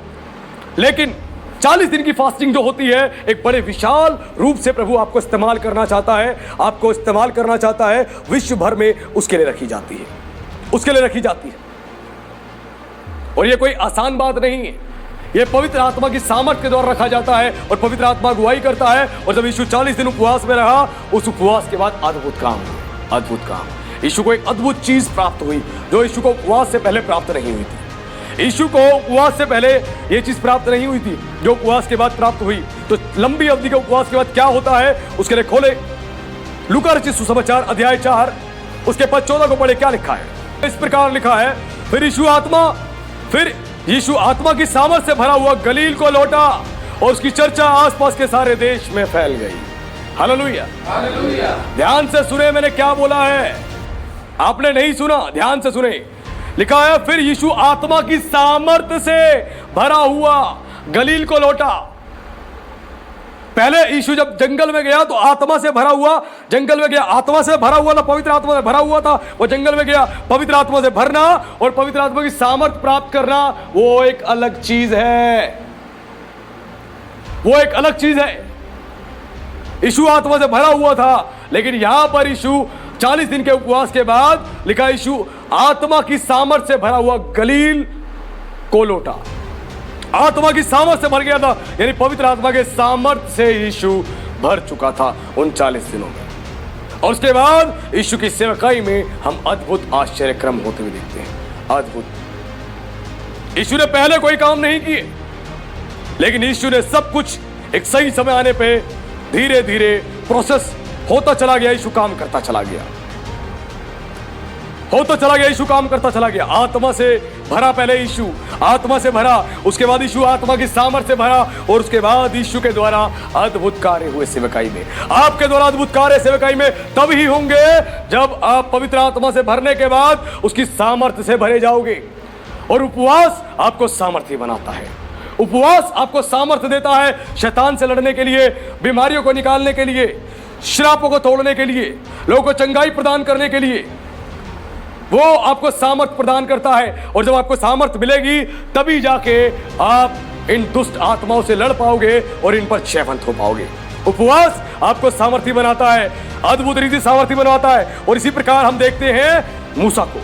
लेकिन 40 दिन की फास्टिंग जो होती है, एक बड़े विशाल रूप से प्रभु आपको इस्तेमाल करना चाहता है, आपको इस्तेमाल करना चाहता है, विश्व भर में उसके लिए रखी जाती है, उसके लिए रखी जाती है। और ये कोई आसान बात नहीं है, ये पवित्र आत्मा की सामर्थ के द्वारा रखा जाता है और पवित्र आत्मा अगुवाई करता है। और जब यीशु 40 दिन उपवास में रहा, उस उपवास के बाद अद्भुत काम हुआ, अद्भुत काम। यीशु को एक अद्भुत चीज प्राप्त हुई जो यीशु को उपवास से पहले प्राप्त नहीं हुई थी। यीशु को उपवास से पहले यह चीज प्राप्त नहीं हुई थी जो उपवास के बाद प्राप्त हुई। तो लंबी अवधि के उपवास के बाद क्या होता है, उसके लिए खोले लूका रचित सुसमाचार अध्याय 4 उसके पद 14 को पढ़े। क्या लिखा है? इस प्रकार लिखा है, फिर यीशु आत्मा की सामर्थ से भरा हुआ गलील को लौटा और उसकी चर्चा आसपास के सारे देश में फैल गई। Hallelujah, hallelujah. ध्यान से सुने मैंने क्या बोला है, आपने नहीं सुना, ध्यान से सुने। लिखा है, फिर यीशु आत्मा की सामर्थ से भरा हुआ गलील को लौटा। पहले यीशु जब जंगल में गया तो आत्मा से भरा हुआ जंगल में गया, आत्मा से भरा हुआ ना, पवित्र आत्मा से भरा हुआ था। वो जंगल में गया, पवित्र आत्मा से भरना और पवित्र आत्मा की सामर्थ प्राप्त करना वो एक अलग चीज है, वो एक अलग चीज है। यीशु आत्मा से भरा हुआ था, लेकिन यहां पर यीशु 40 दिन के उपवास के बाद लिखा, यीशु आत्मा की सामर्थ से भरा हुआ गलील को लौटा। आत्मा की सामर्थ से भर गया था, यानी पवित्र आत्मा के सामर्थ से यीशु भर चुका था उन 40 दिनों में। और उसके बाद यीशु की सेवकाई में हम अद्भुत आश्चर्य क्रम होते हुए देखते हैं। अद्भुत। यीशु ने पहले कोई काम नहीं किए, लेकिन यीशु ने सब कुछ एक सही समय आने पे धीरे धीरे प्रोसेस होता चला गया। यीशु काम करता चला गया, होता चला गया, यीशु काम करता चला गया। आत्मा से भरा पहले यीशु, आत्मा से भरा, उसके बाद यीशु आत्मा की सामर्थ से भरा और उसके बाद यीशु के द्वारा अद्भुत कार्य हुए सेवकाई में। आपके द्वारा अद्भुत कार्य सेवकाई में तब ही होंगे जब आप पवित्र आत्मा से भरने के बाद उसकी सामर्थ से भरे जाओगे। और उपवास आपको सामर्थी बनाता है, उपवास आपको सामर्थ्य देता है शैतान से लड़ने के लिए, बीमारियों को निकालने के लिए, श्रापों को तोड़ने के लिए, लोगों को चंगाई प्रदान करने के लिए। वो आपको सामर्थ प्रदान करता है और जब आपको सामर्थ मिलेगी तभी जाके आप इन दुष्ट आत्माओं से लड़ पाओगे और इन पर जयवंत हो पाओगे। उपवास आपको सामर्थी बनाता है, अद्भुत रीति सामर्थी बनाता है। और इसी प्रकार हम देखते हैं मूसा को,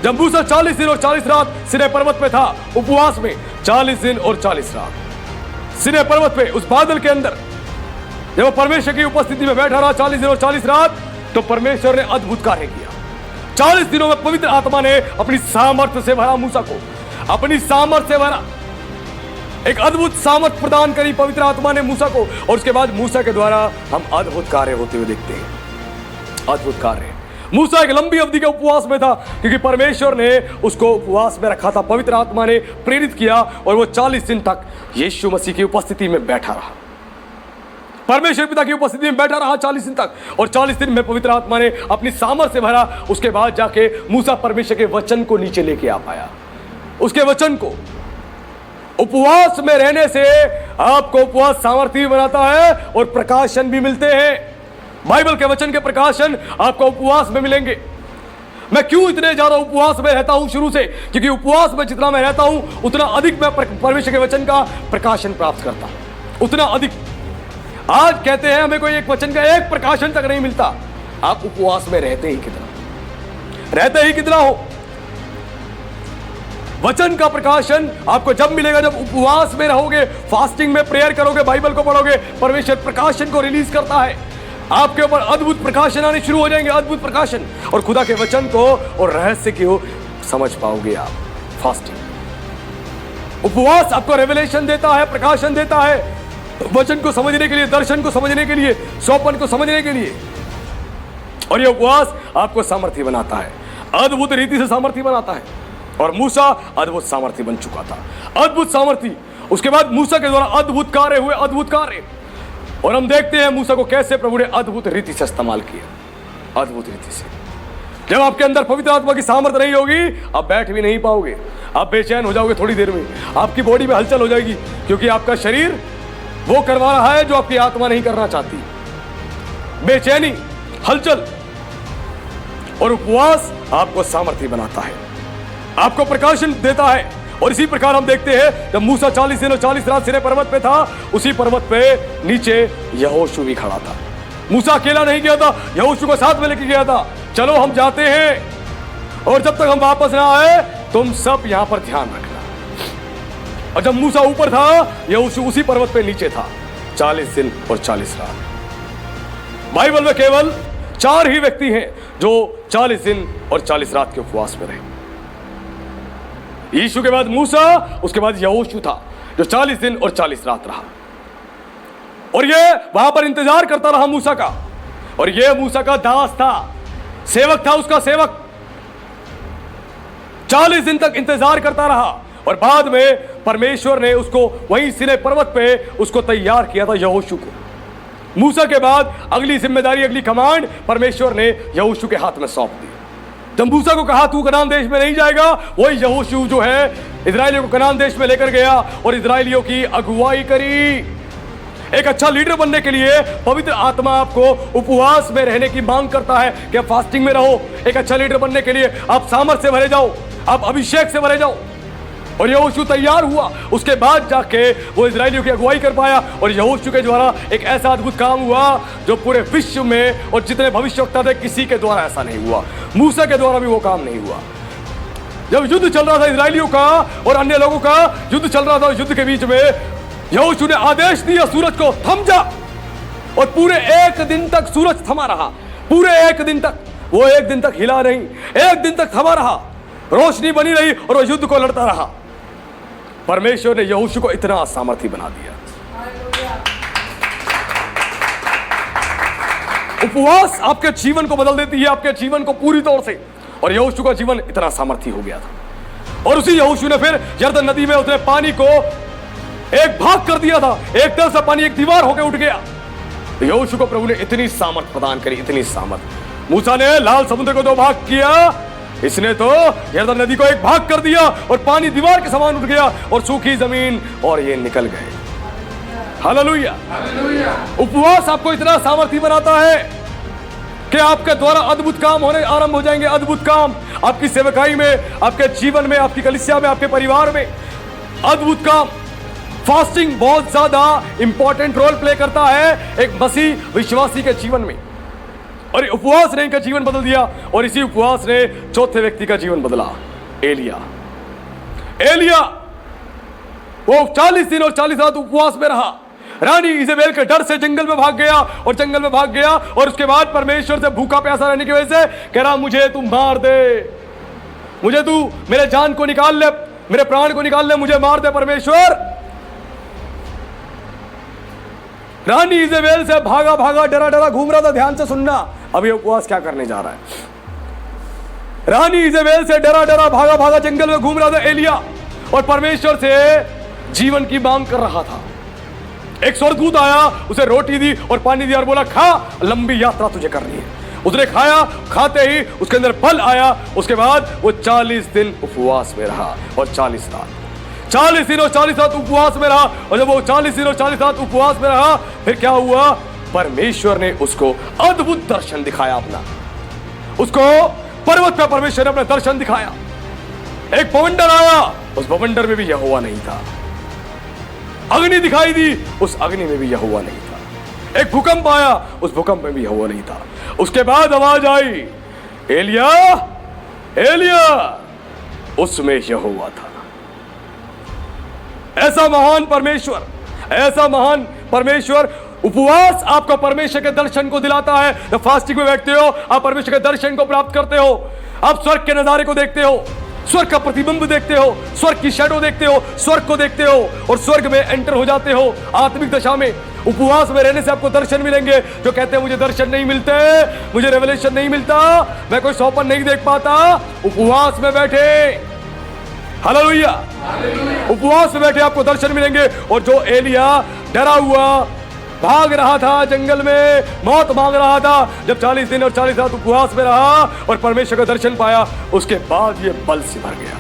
जब मूसा 40 दिन और 40 रात सिनै पर्वत पे था, उपवास में 40 दिन और 40 रात सिनै पर्वत पे उस बादल के अंदर जब वो परमेश्वर की उपस्थिति में बैठा रहा 40 दिन और 40 रात, तो परमेश्वर ने अद्भुत कार्य किया। 40 दिनों में पवित्र आत्मा ने अपनी सामर्थ्य से भरा मूसा को, अपनी सामर्थ्य से भरा, एक अद्भुत सामर्थ्य प्रदान करी पवित्र आत्मा ने मूसा को। और उसके बाद मूसा के द्वारा हम अद्भुत कार्य होते हुए देखते हैं। अद्भुत कार्य। मूसा एक लंबी अवधि के उपवास में था क्योंकि परमेश्वर ने उसको उपवास में रखा था, पवित्र आत्मा ने प्रेरित किया और वो 40 दिन तक यीशु मसीह की उपस्थिति में बैठा रहा, परमेश्वर पिता की उपस्थिति में बैठा रहा 40 दिन तक। और 40 दिन में पवित्र आत्मा ने अपनी सामर्थ से भरा। उसके बाद जाके मूसा परमेश्वर के वचन को नीचे लेके आ पाया, उसके वचन को। उपवास में रहने से आपको उपवास सामर्थी बनाता है और प्रकाशन भी मिलते हैं। बाइबल के वचन के प्रकाशन आपको उपवास में मिलेंगे। मैं क्यों इतने ज्यादा उपवास में रहता हूं शुरू से? क्योंकि उपवास में जितना मैं रहता हूं उतना अधिक मैं परमेश्वर के वचन का प्रकाशन प्राप्त करता हूं, उतना अधिक। आज कहते हैं हमें कोई एक वचन का एक प्रकाशन तक नहीं मिलता। आप उपवास में रहते ही कितना हो। वचन का प्रकाशन आपको जब मिलेगा जब उपवास में रहोगे, फास्टिंग में प्रेयर करोगे, बाइबल को पढ़ोगे। परमेश्वर प्रकाशन को रिलीज करता है, आपके ऊपर अद्भुत प्रकाशन आने शुरू हो जाएंगे, अद्भुत प्रकाशन। और खुदा के वचन को और रहस्य को समझ पाओगे आप। फास्टिंग, उपवास आपको रेवलेशन देता है, प्रकाशन देता है, वचन को समझने के लिए, दर्शन को समझने के लिए, स्वप्न को समझने के लिए। और यह उपवास आपको सामर्थी बनाता है, अद्भुत रीति से सामर्थी बनाता है। और मूसा अद्भुत सामर्थी बन चुका था, अद्भुत सामर्थी। उसके बाद मूसा के द्वारा अद्भुत कार्य हुए, अद्भुत कार्य। और हम देखते हैं मूसा को कैसे प्रभु ने अद्भुत रीति से इस्तेमाल किया, अद्भुत रीति से। जब आपके अंदर पवित्र आत्मा की सामर्थ्य नहीं होगी, आप बैठ भी नहीं पाओगे, आप बेचैन हो जाओगे थोड़ी देर में, आपकी बॉडी में हलचल हो जाएगी, क्योंकि आपका शरीर वो करवा रहा है जो आपकी आत्मा नहीं करना चाहती। बेचैनी, हलचल। और उपवास आपको सामर्थी बनाता है, आपको प्रकाशन देता है। और इसी प्रकार हम देखते हैं जब मूसा 40 दिन और 40 रात सिनै पर्वत पे था, उसी पर्वत पे नीचे यहोशू भी खड़ा था। मूसा अकेला नहीं गया था, यहोशू को साथ में लेके गया था। चलो हम जाते हैं और जब तक हम वापस ना आए तुम सब यहां पर ध्यान रखना। और जब मूसा ऊपर था, यहोशू उसी पर्वत पे नीचे था 40 दिन और 40 रात। बाइबल में केवल 4 ही व्यक्ति हैं जो 40 दिन और 40 रात के उपवास में रहे। यीशु के बाद मूसा, उसके बाद यहोशू था जो 40 दिन और 40 रात रहा, और ये वहां पर इंतजार करता रहा मूसा का। और ये मूसा का दास था, सेवक था, उसका सेवक 40 दिन तक इंतजार करता रहा। और बाद में परमेश्वर ने उसको वहीं सिनै पर्वत पे उसको तैयार किया था, यहोशू को। मूसा के बाद अगली जिम्मेदारी, अगली कमांड परमेश्वर ने यहोशू के हाथ में सौंप दी। जब मूसा को कहा तू कनान देश में नहीं जाएगा, वही यहोशू जो है इजराइलियों को कनान देश में लेकर गया और इजराइलियों की अगुवाई करी। एक अच्छा लीडर बनने के लिए पवित्र आत्मा आपको उपवास में रहने की मांग करता है कि आप फास्टिंग में रहो। एक अच्छा लीडर बनने के लिए आप सामर्थ से भरे जाओ, आप अभिषेक से भरे जाओ। और यहोशू तैयार हुआ, उसके बाद जाके वो इजराइलियों की अगुवाई कर पाया। और यहोशू के द्वारा एक ऐसा अद्भुत काम हुआ जो पूरे विश्व में और जितने भविष्यवक्ता थे किसी के द्वारा ऐसा नहीं हुआ। मूसा के द्वारा भी वो काम नहीं हुआ। जब युद्ध चल रहा था इजराइलियों का और अन्य लोगों का युद्ध चल रहा था, युद्ध के बीच में यहोशू ने आदेश दिया सूरज को थम जा, और पूरे 1 दिन तक सूरज थमा रहा। पूरे 1 दिन तक, वो 1 दिन तक हिला नहीं, 1 दिन तक थमा रहा, रोशनी बनी रही और वो युद्ध को लड़ता रहा। परमेश्वर ने यहोशू को इतना सामर्थी बना दिया। उपवास आपके जीवन को बदल देती है, आपके जीवन को पूरी तौर से। और यहोशू का जीवन इतना सामर्थी हो गया था। और उसी यहोशू ने फिर यरदन नदी में उसने पानी को एक भाग कर दिया था। एक तरफ से पानी एक दीवार होकर उठ गया। यहोशू को प्रभु ने इतनी सामर्थ प्रदान करी, इतनी सामर्थ। मूसा ने लाल समुद्र को 2 भाग किया, इसने तो यरदन नदी को एक भाग कर दिया और पानी दीवार के समान उठ गया और सूखी जमीन और ये निकल गए। हालेलुया। उपवास आपको इतना सामर्थी बनाता है कि आपके द्वारा अद्भुत काम होने आरंभ हो जाएंगे। अद्भुत काम आपकी सेवकाई में, आपके जीवन में, आपकी कलीसिया में, आपके परिवार में, अद्भुत काम। फास्टिंग बहुत ज्यादा इंपॉर्टेंट रोल प्ले करता है एक मसीह विश्वासी के जीवन में। और उपवास ने इनका जीवन बदल दिया। और इसी उपवास ने चौथे व्यक्ति का जीवन बदला, एलिया। एलिया वो 40 दिन और 40 रात उपवास में रहा। रानी इजेबेल के डर से जंगल में भाग गया और जंगल में भाग गया। और उसके बाद परमेश्वर से भूखा प्यासा रहने की वजह से कह रहा मुझे तू मार दे, मुझे तू मेरे जान को निकाल ले, मेरे प्राण को निकाल ले, मुझे मार दे परमेश्वर। रानी इजेबेल से भागा भागा, डरा डरा घूम रहा था। ध्यान से सुनना, अभी उपवास क्या करने जा रहा है। रानी इजेबेल से डरा डरा भागा भागा जंगल में घूम रहा था एलिया, और परमेश्वर से जीवन की मांग कर रहा था। एक स्वर्गदूत आया, उसे रोटी दी और पानी दिया और बोला खा, लंबी यात्रा तुझे करनी है। उसने खाया, खाते ही उसके अंदर बल आया। उसके बाद वो 40 दिन उपवास में रहा और 40 रात, 40 दिन और 40 रात उपवास में रहा। और जब वो 40 दिन और 40 रात उपवास में रहा, फिर क्या हुआ? परमेश्वर ने उसको अद्भुत दर्शन दिखाया अपना। उसको पर्वत पे परमेश्वर ने अपना दर्शन दिखाया। एक बवंडर आया, उस बवंडर में भी यहोवा नहीं था। अग्नि दिखाई दी, उस अग्नि में भी यहोवा नहीं था। एक भूकंप आया, उस भूकंप में भी यहोवा नहीं था। उसके बाद आवाज आई, एलिया एलिया, उसमें यहोवा था। ऐसा महान परमेश्वर, ऐसा महान परमेश्वर। उपवास आपको परमेश्वर के दर्शन को दिलाता है। जब फास्टिंग में बैठते हो, आप परमेश्वर के दर्शन को प्राप्त करते हो। आप स्वर्ग के नजारे को देखते हो, स्वर्ग का प्रतिबिंब देखते हो, स्वर्ग की शैडो देखते हो, स्वर्ग को देखते हो और स्वर्ग में एंटर हो जाते हो आत्मिक दशा में। उपवास में रहने से आपको दर्शन मिलेंगे। जो कहते हैं मुझे दर्शन नहीं मिलते, मुझे रेवलेशन नहीं मिलता, मैं कोई स्वप्न नहीं देख पाता, उपवास में बैठे, हालेलुया, उपवास में बैठे आपको दर्शन मिलेंगे। और जो एलिया डरा हुआ भाग रहा था जंगल में, मौत मांग रहा था, जब 40 दिन और 40 रात उपवास में रहा और परमेश्वर का दर्शन पाया, उसके बाद ये बल से भर गया,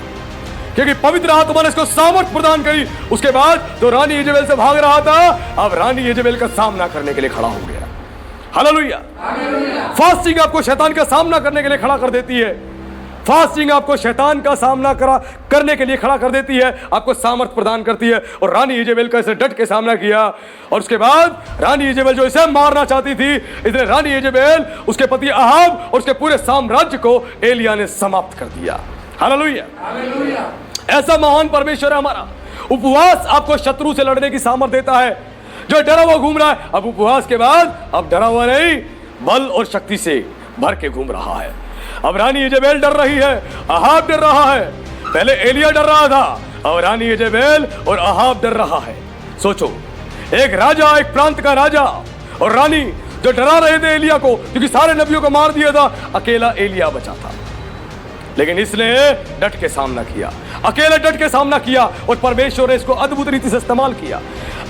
क्योंकि पवित्र आत्मा ने इसको सामर्थ प्रदान करी। उसके बाद जो रानी इजेबेल से भाग रहा था, अब रानी इजेबेल का सामना करने के लिए खड़ा हो गया। हालेलुया। फास्टिंग आपको शैतान का सामना करने के लिए खड़ा कर देती है। फास्टिंग आपको शैतान का सामना करने के लिए खड़ा कर देती है, आपको सामर्थ प्रदान करती है। और रानी इजेबेल का इसे डट के सामना किया। और उसके बाद रानी इजेबेल जो इसे मारना चाहती थी, इसलिए रानी इजेबेल, उसके पति अहाब और उसके पूरे साम्राज्य को एलिया ने समाप्त कर दिया। हालेलुया। ऐसा महान परमेश्वर है हमारा। उपवास आपको शत्रु से लड़ने की सामर्थ देता है। जो डरा हुआ घूम रहा है, अब उपवास के बाद अब डरा हुआ नहीं, बल और शक्ति से भर के घूम रहा है। अब रानी यजेबेल डर रही है, अहाब डर रहा है। पहले एलिया डर रहा था, अब रानी यजेबेल और अहाब डर रहा है। सोचो, एक राजा, एक प्रांत का राजा और रानी जो डरा रहे थे एलिया को, क्योंकि सारे नबियों को मार दिया था, अकेला एलिया बचा था। लेकिन इसने डट के सामना किया, अकेले डट के सामना किया और परमेश्वर ने इसको अद्भुत रीति से इस्तेमाल किया,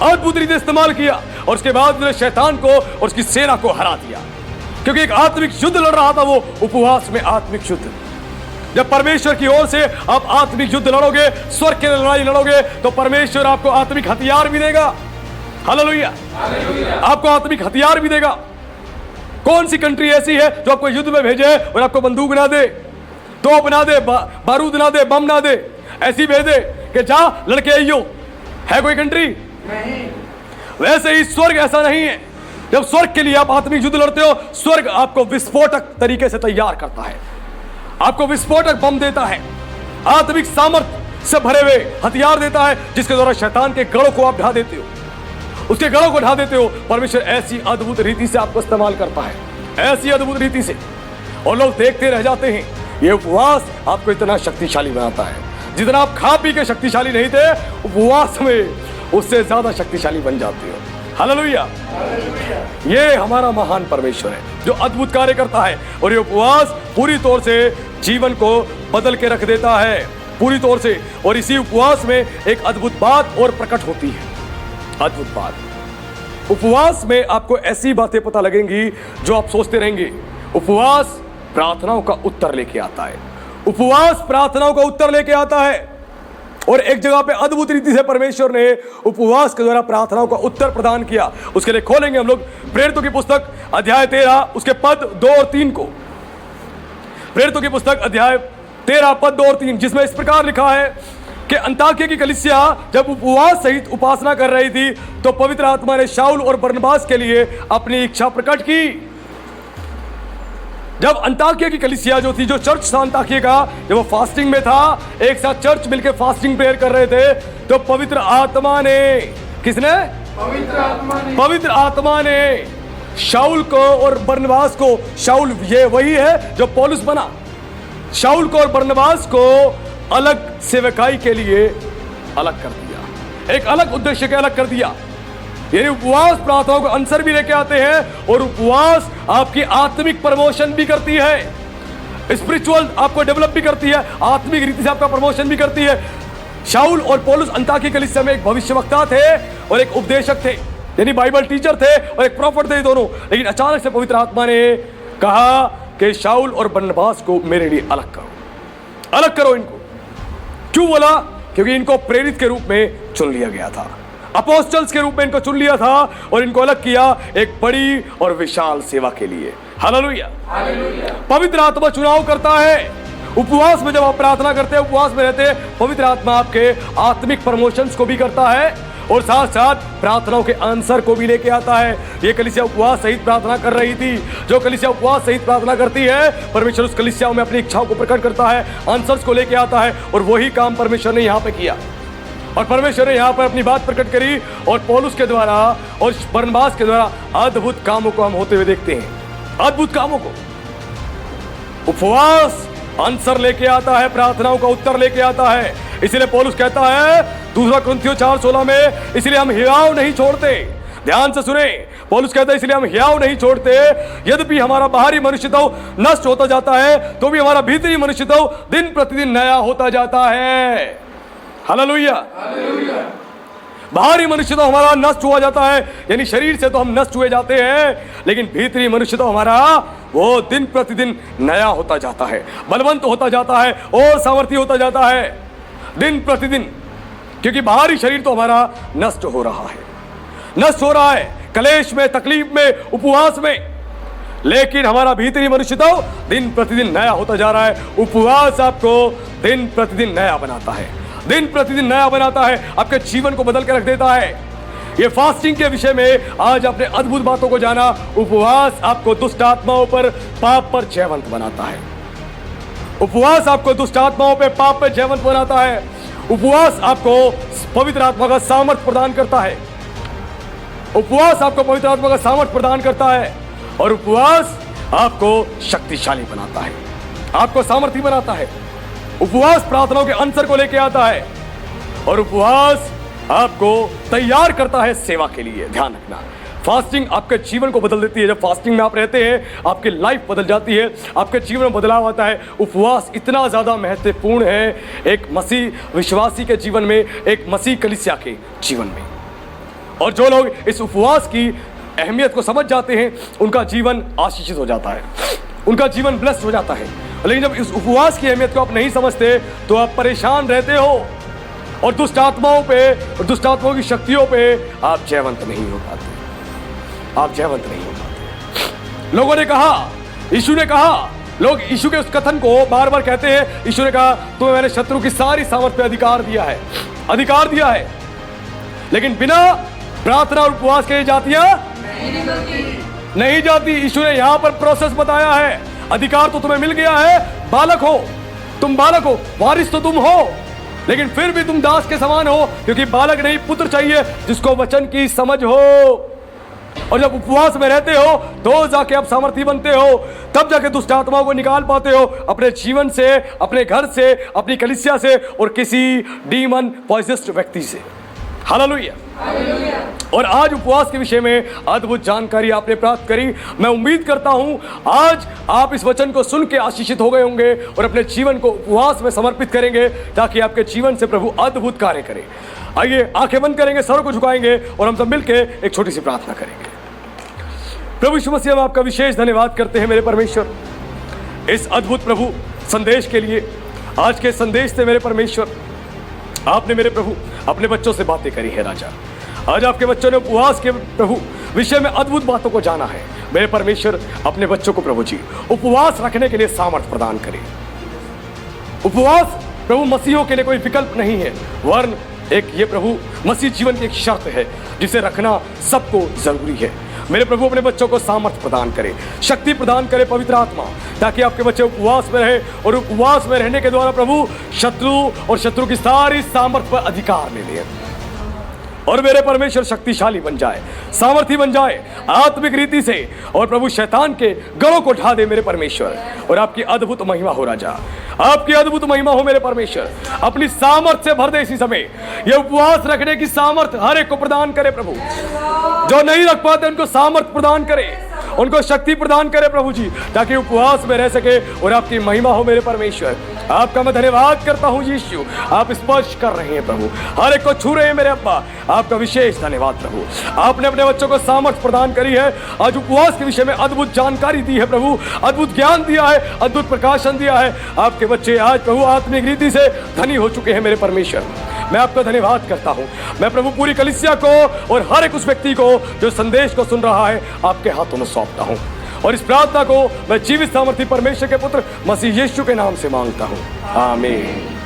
अद्भुत रीति से इस्तेमाल किया। और उसके बाद उसने शैतान को और उसकी सेना को हरा दिया, क्योंकि एक आत्मिक युद्ध लड़ रहा था वो, उपवास में आत्मिक युद्ध। जब परमेश्वर की ओर से आप आत्मिक युद्ध लड़ोगे, स्वर्ग की लड़ाई लड़ोगे, तो परमेश्वर आपको आत्मिक हथियार भी देगा। हालेलुया, आपको आत्मिक हथियार भी देगा। कौन सी कंट्री ऐसी है जो आपको युद्ध में भेजे और आपको बंदूक ना दे, तोप ना दे, बारूद ना दे, बम ना दे, ऐसी भेजे कि जा लड़के आइयो? है कोई कंट्री? नहीं। वैसे ही स्वर्ग ऐसा नहीं है। जब स्वर्ग के लिए आप आत्मिक युद्ध लड़ते हो, स्वर्ग आपको विस्फोटक तरीके से तैयार करता है, आपको विस्फोटक बम देता है, आत्मिक सामर्थ्य से भरे हुए हथियार देता है, जिसके द्वारा शैतान के गढ़ों को आप ढा देते हो, उसके गढ़ों को ढा देते हो। परमेश्वर ऐसी अद्भुत रीति से आपको इस्तेमाल करता है, ऐसी अद्भुत रीति से, और लोग देखते रह जाते हैं। ये उपवास आपको इतना शक्तिशाली बनाता है, जितना आप खा पी के शक्तिशाली नहीं थे, उपवास में उससे ज्यादा शक्तिशाली बन जाते हो। हालेलुया, ये हमारा महान परमेश्वर है जो अद्भुत कार्य करता है। और ये उपवास पूरी तौर से जीवन को बदल के रख देता है, पूरी तौर से। और इसी उपवास में एक अद्भुत बात और प्रकट होती है, अद्भुत बात। उपवास में आपको ऐसी बातें पता लगेंगी जो आप सोचते रहेंगे। उपवास प्रार्थनाओं का उत्तर लेके आता है, उपवास प्रार्थनाओं का उत्तर लेके आता है। और एक जगह पे अद्भुत रीति से परमेश्वर ने उपवास के द्वारा प्रार्थनाओं का उत्तर प्रदान किया। उसके लिए खोलेंगे हम लोग प्रेरितों की पुस्तक अध्याय 13 उसके पद 2 और 3 को। प्रेरितों की पुस्तक अध्याय 13 पद 2 और 3, जिसमें इस प्रकार लिखा है कि अंताकिया की कलीसिया जब उपवास सहित उपासना कर रही थी, तो पवित्र आत्मा ने शाऊल और बरनबास के लिए अपनी इच्छा प्रकट की। जब अंताकिया की कलीसिया जो थी, जो चर्च था अंताकिया का, जब वो फास्टिंग में था, एक साथ चर्च मिलकर फास्टिंग प्रेयर कर रहे थे, तो पवित्र आत्मा ने, किसने? पवित्र आत्मा ने शाऊल को और बरनबास को, शाऊल ये वही है जो पौलुस बना, शाऊल को और बरनबास को अलग सेवकाई के लिए अलग कर दिया, एक अलग उद्देश्य के अलग कर दिया। यानी उपवास प्रार्थनाओं का आंसर भी लेके आते हैं, और उपवास आपकी आत्मिक प्रमोशन भी करती है, स्पिरिचुअल आपको डेवलप भी करती है, आत्मिक रीति से आपका प्रमोशन भी करती है। शाऊल और पौलुस अंताकिया के कलीसिया में एक भविष्यवक्ता थे और एक उपदेशक थे, यानी बाइबल टीचर थे और एक प्रॉफिट थे दोनों। लेकिन अचानक से पवित्र आत्मा ने कहा कि शाऊल और बरनबास को मेरे लिए अलग करो, अलग करो इनको। क्यों बोला? क्योंकि इनको प्रेरित के रूप में चुन लिया गया था, अपोस्टल्स के रूप में इनको चुन लिया था और इनको अलग किया एक बड़ी और विशाल सेवा के लिए। हालेलुया, पवित्र आत्मा चुनाव करता है। उपवास में जब आप प्रार्थना करते हैं, उपवास में रहते हैं, पवित्र आत्मा आपके आत्मिक प्रमोशंस को भी करता है और साथ साथ प्रार्थनाओं के आंसर को भी लेके आता है। ये कलीसिया उपवास सहित प्रार्थना कर रही थी। जो कलीसिया उपवास सहित प्रार्थना करती है, परमेश्वर उस कलीसिया में अपनी इच्छाओं को प्रकट करता है, आंसर्स को लेके आता है, और वही काम परमेश्वर ने यहाँ पे किया। और परमेश्वर ने यहाँ पर अपनी बात प्रकट करी, और पौलुस के द्वारा और बरनबास के द्वारा अद्भुत कामों को हम होते हुए देखते हैं, अद्भुत कामों को। उपवास आंसर लेके आता है, प्रार्थनाओं का उत्तर लेके आता है। इसीलिए पौलुस कहता है 2 कुरिन्थियों 4:16 में, इसलिए हम हियाव नहीं छोड़ते। ध्यान से सुने, पौलुस कहता है इसलिए हम हियाव नहीं छोड़ते, यद्यपि हमारा बाहरी मनुष्य तो नष्ट होता जाता है, तो भी हमारा भीतरी मनुष्य तो दिन प्रतिदिन नया होता जाता है। हालेलुया, बाहरी मनुष्य तो हमारा नष्ट हुआ जाता है, यानी शरीर से तो हम नष्ट हुए जाते हैं, लेकिन भीतरी मनुष्य तो हमारा वो दिन प्रतिदिन नया होता जाता है, बलवंत होता जाता है और सामर्थ्य होता जाता है दिन प्रतिदिन। क्योंकि बाहरी शरीर तो हमारा नष्ट हो रहा है, नष्ट हो रहा है कलेश में, तकलीफ में, उपवास में, लेकिन हमारा भीतरी मनुष्य तो दिन प्रतिदिन नया होता जा रहा है। उपवास आपको दिन प्रतिदिन नया बनाता है, दिन प्रतिदिन नया बनाता है, आपके जीवन को बदल के रख देता है। ये फास्टिंग के विषय में आज आपने अद्भुत बातों को जाना। उपवास आपको दुष्ट आत्माओं पर, पाप पर जयवंत बनाता है। उपवास आपको दुष्ट आत्माओं पे, पाप पे जयवंत बनाता है। उपवास आपको पवित्र आत्मा का सामर्थ प्रदान करता है। उपवास आपको पवित्र आत्मा का सामर्थ प्रदान करता है और उपवास आपको शक्तिशाली बनाता है, आपको सामर्थी बनाता है। उपवास प्रार्थनाओं के आंसर को लेकर आता है और उपवास आपको तैयार करता है सेवा के लिए। ध्यान रखना, फास्टिंग आपके जीवन को बदल देती है। जब फास्टिंग में आप रहते हैं आपकी लाइफ बदल जाती है, आपके जीवन में बदलाव आता है। उपवास इतना ज़्यादा महत्वपूर्ण है एक मसीह विश्वासी के जीवन में, एक मसीह कलीसिया के जीवन में। और जो लोग इस उपवास की अहमियत को समझ जाते हैं उनका जीवन आशीषित हो जाता है, उनका जीवन ब्लेस्ड हो जाता है। लेकिन जब इस उपवास की अहमियत को आप नहीं समझते तो आप परेशान रहते हो और दुष्ट आत्माओं पे और दुष्ट आत्माओं की शक्तियों पे आप जयवंत नहीं हो पाते, आप जयवंत नहीं हो पाते। लोगों ने कहा, यीशु ने कहा, लोग यीशु के उस कथन को बार बार कहते हैं, यीशु ने कहा तुम्हें मैंने शत्रु की सारी सामर्थ पे अधिकार दिया है, अधिकार दिया है। लेकिन बिना प्रार्थना और उपवास के जातियां नहीं जाती। यीशु ने यहां पर प्रोसेस बताया है। अधिकार तो तुम्हें मिल गया है, बालक हो, तुम बालक हो, वारिस तो तुम हो, लेकिन फिर भी तुम दास के समान हो, क्योंकि बालक नहीं पुत्र चाहिए जिसको वचन की समझ हो। और जब उपवास में रहते हो तो जाके आप सामर्थी बनते हो, तब जाके दुष्ट आत्माओं को निकाल पाते हो अपने जीवन से, अपने घर से, अपनी कलीसिया से और किसी डीमन पॉसेस्ड व्यक्ति से। हालेलुया। और आज उपवास के विषय में अद्भुत जानकारी आपने प्राप्त करी। मैं उम्मीद करता हूं आज आप इस वचन को सुन के आशीषित हो गए होंगे और अपने जीवन को उपवास में समर्पित करेंगे ताकि आपके जीवन से प्रभु अद्भुत कार्य करे। आइए आंखें बंद करेंगे, सरों को झुकाएंगे और हम सब मिलकर एक छोटी सी प्रार्थना करेंगे। प्रभु यीशु मसीह, हम आपका विशेष धन्यवाद करते हैं मेरे परमेश्वर, इस अद्भुत प्रभु संदेश के लिए। आज के संदेश से मेरे परमेश्वर आपने मेरे प्रभु अपने बच्चों से बातें करी है राजा। आज आपके बच्चों ने उपवास के प्रभु विषय में अद्भुत बातों को जाना है। मेरे परमेश्वर अपने बच्चों को प्रभु जी उपवास रखने के लिए सामर्थ प्रदान करें। उपवास प्रभु मसीहों के लिए कोई विकल्प नहीं है, वरन एक ये प्रभु मसीह जीवन की एक शर्त है जिसे रखना सबको जरूरी है। मेरे प्रभु अपने बच्चों को सामर्थ प्रदान करे, शक्ति प्रदान करे पवित्र आत्मा, ताकि आपके बच्चे उपवास में रहे और उपवास में रहने के द्वारा प्रभु शत्रु और शत्रु की सारी सामर्थ पर अधिकार ले ले और मेरे परमेश्वर शक्तिशाली बन जाए, सामर्थी बन जाए आत्मिक रीति से, और प्रभु शैतान के गढ़ों को ढा दे मेरे परमेश्वर। और आपकी अद्भुत महिमा हो राजा, आपकी अद्भुत महिमा हो मेरे परमेश्वर। अपनी सामर्थ से भर दे इसी समय, ये उपवास रखने की सामर्थ हर एक को प्रदान करे प्रभु। जो नहीं रख पाते उनको सामर्थ प्रदान करे, उनको शक्ति प्रदान करे प्रभु जी, ताकि उपवास में रह सके और आपकी महिमा हो मेरे परमेश्वर। आपका मैं धन्यवाद करता हूँ यीशु, आप स्पर्श कर रहे हैं प्रभु, हर एक को छू रहे हैं मेरे अब्बा। आपका विशेष धन्यवाद प्रभु, आपने अपने बच्चों को सामर्थ प्रदान करी है। आज उपवास के विषय में अद्भुत जानकारी दी है प्रभु, अद्भुत ज्ञान दिया है, अद्भुत प्रकाशन दिया है। आपके बच्चे आज प्रभु आत्मिक रीति से धनी हो चुके हैं मेरे परमेश्वर। मैं आपका धन्यवाद करता हूँ। मैं प्रभु पूरी कलीसिया को और हर एक उस व्यक्ति को जो संदेश को सुन रहा है आपके हाथों में सौंपता हूँ, और इस प्रार्थना को मैं जीवित सामर्थी परमेश्वर के पुत्र मसीह यीशु के नाम से मांगता हूँ, आमीन।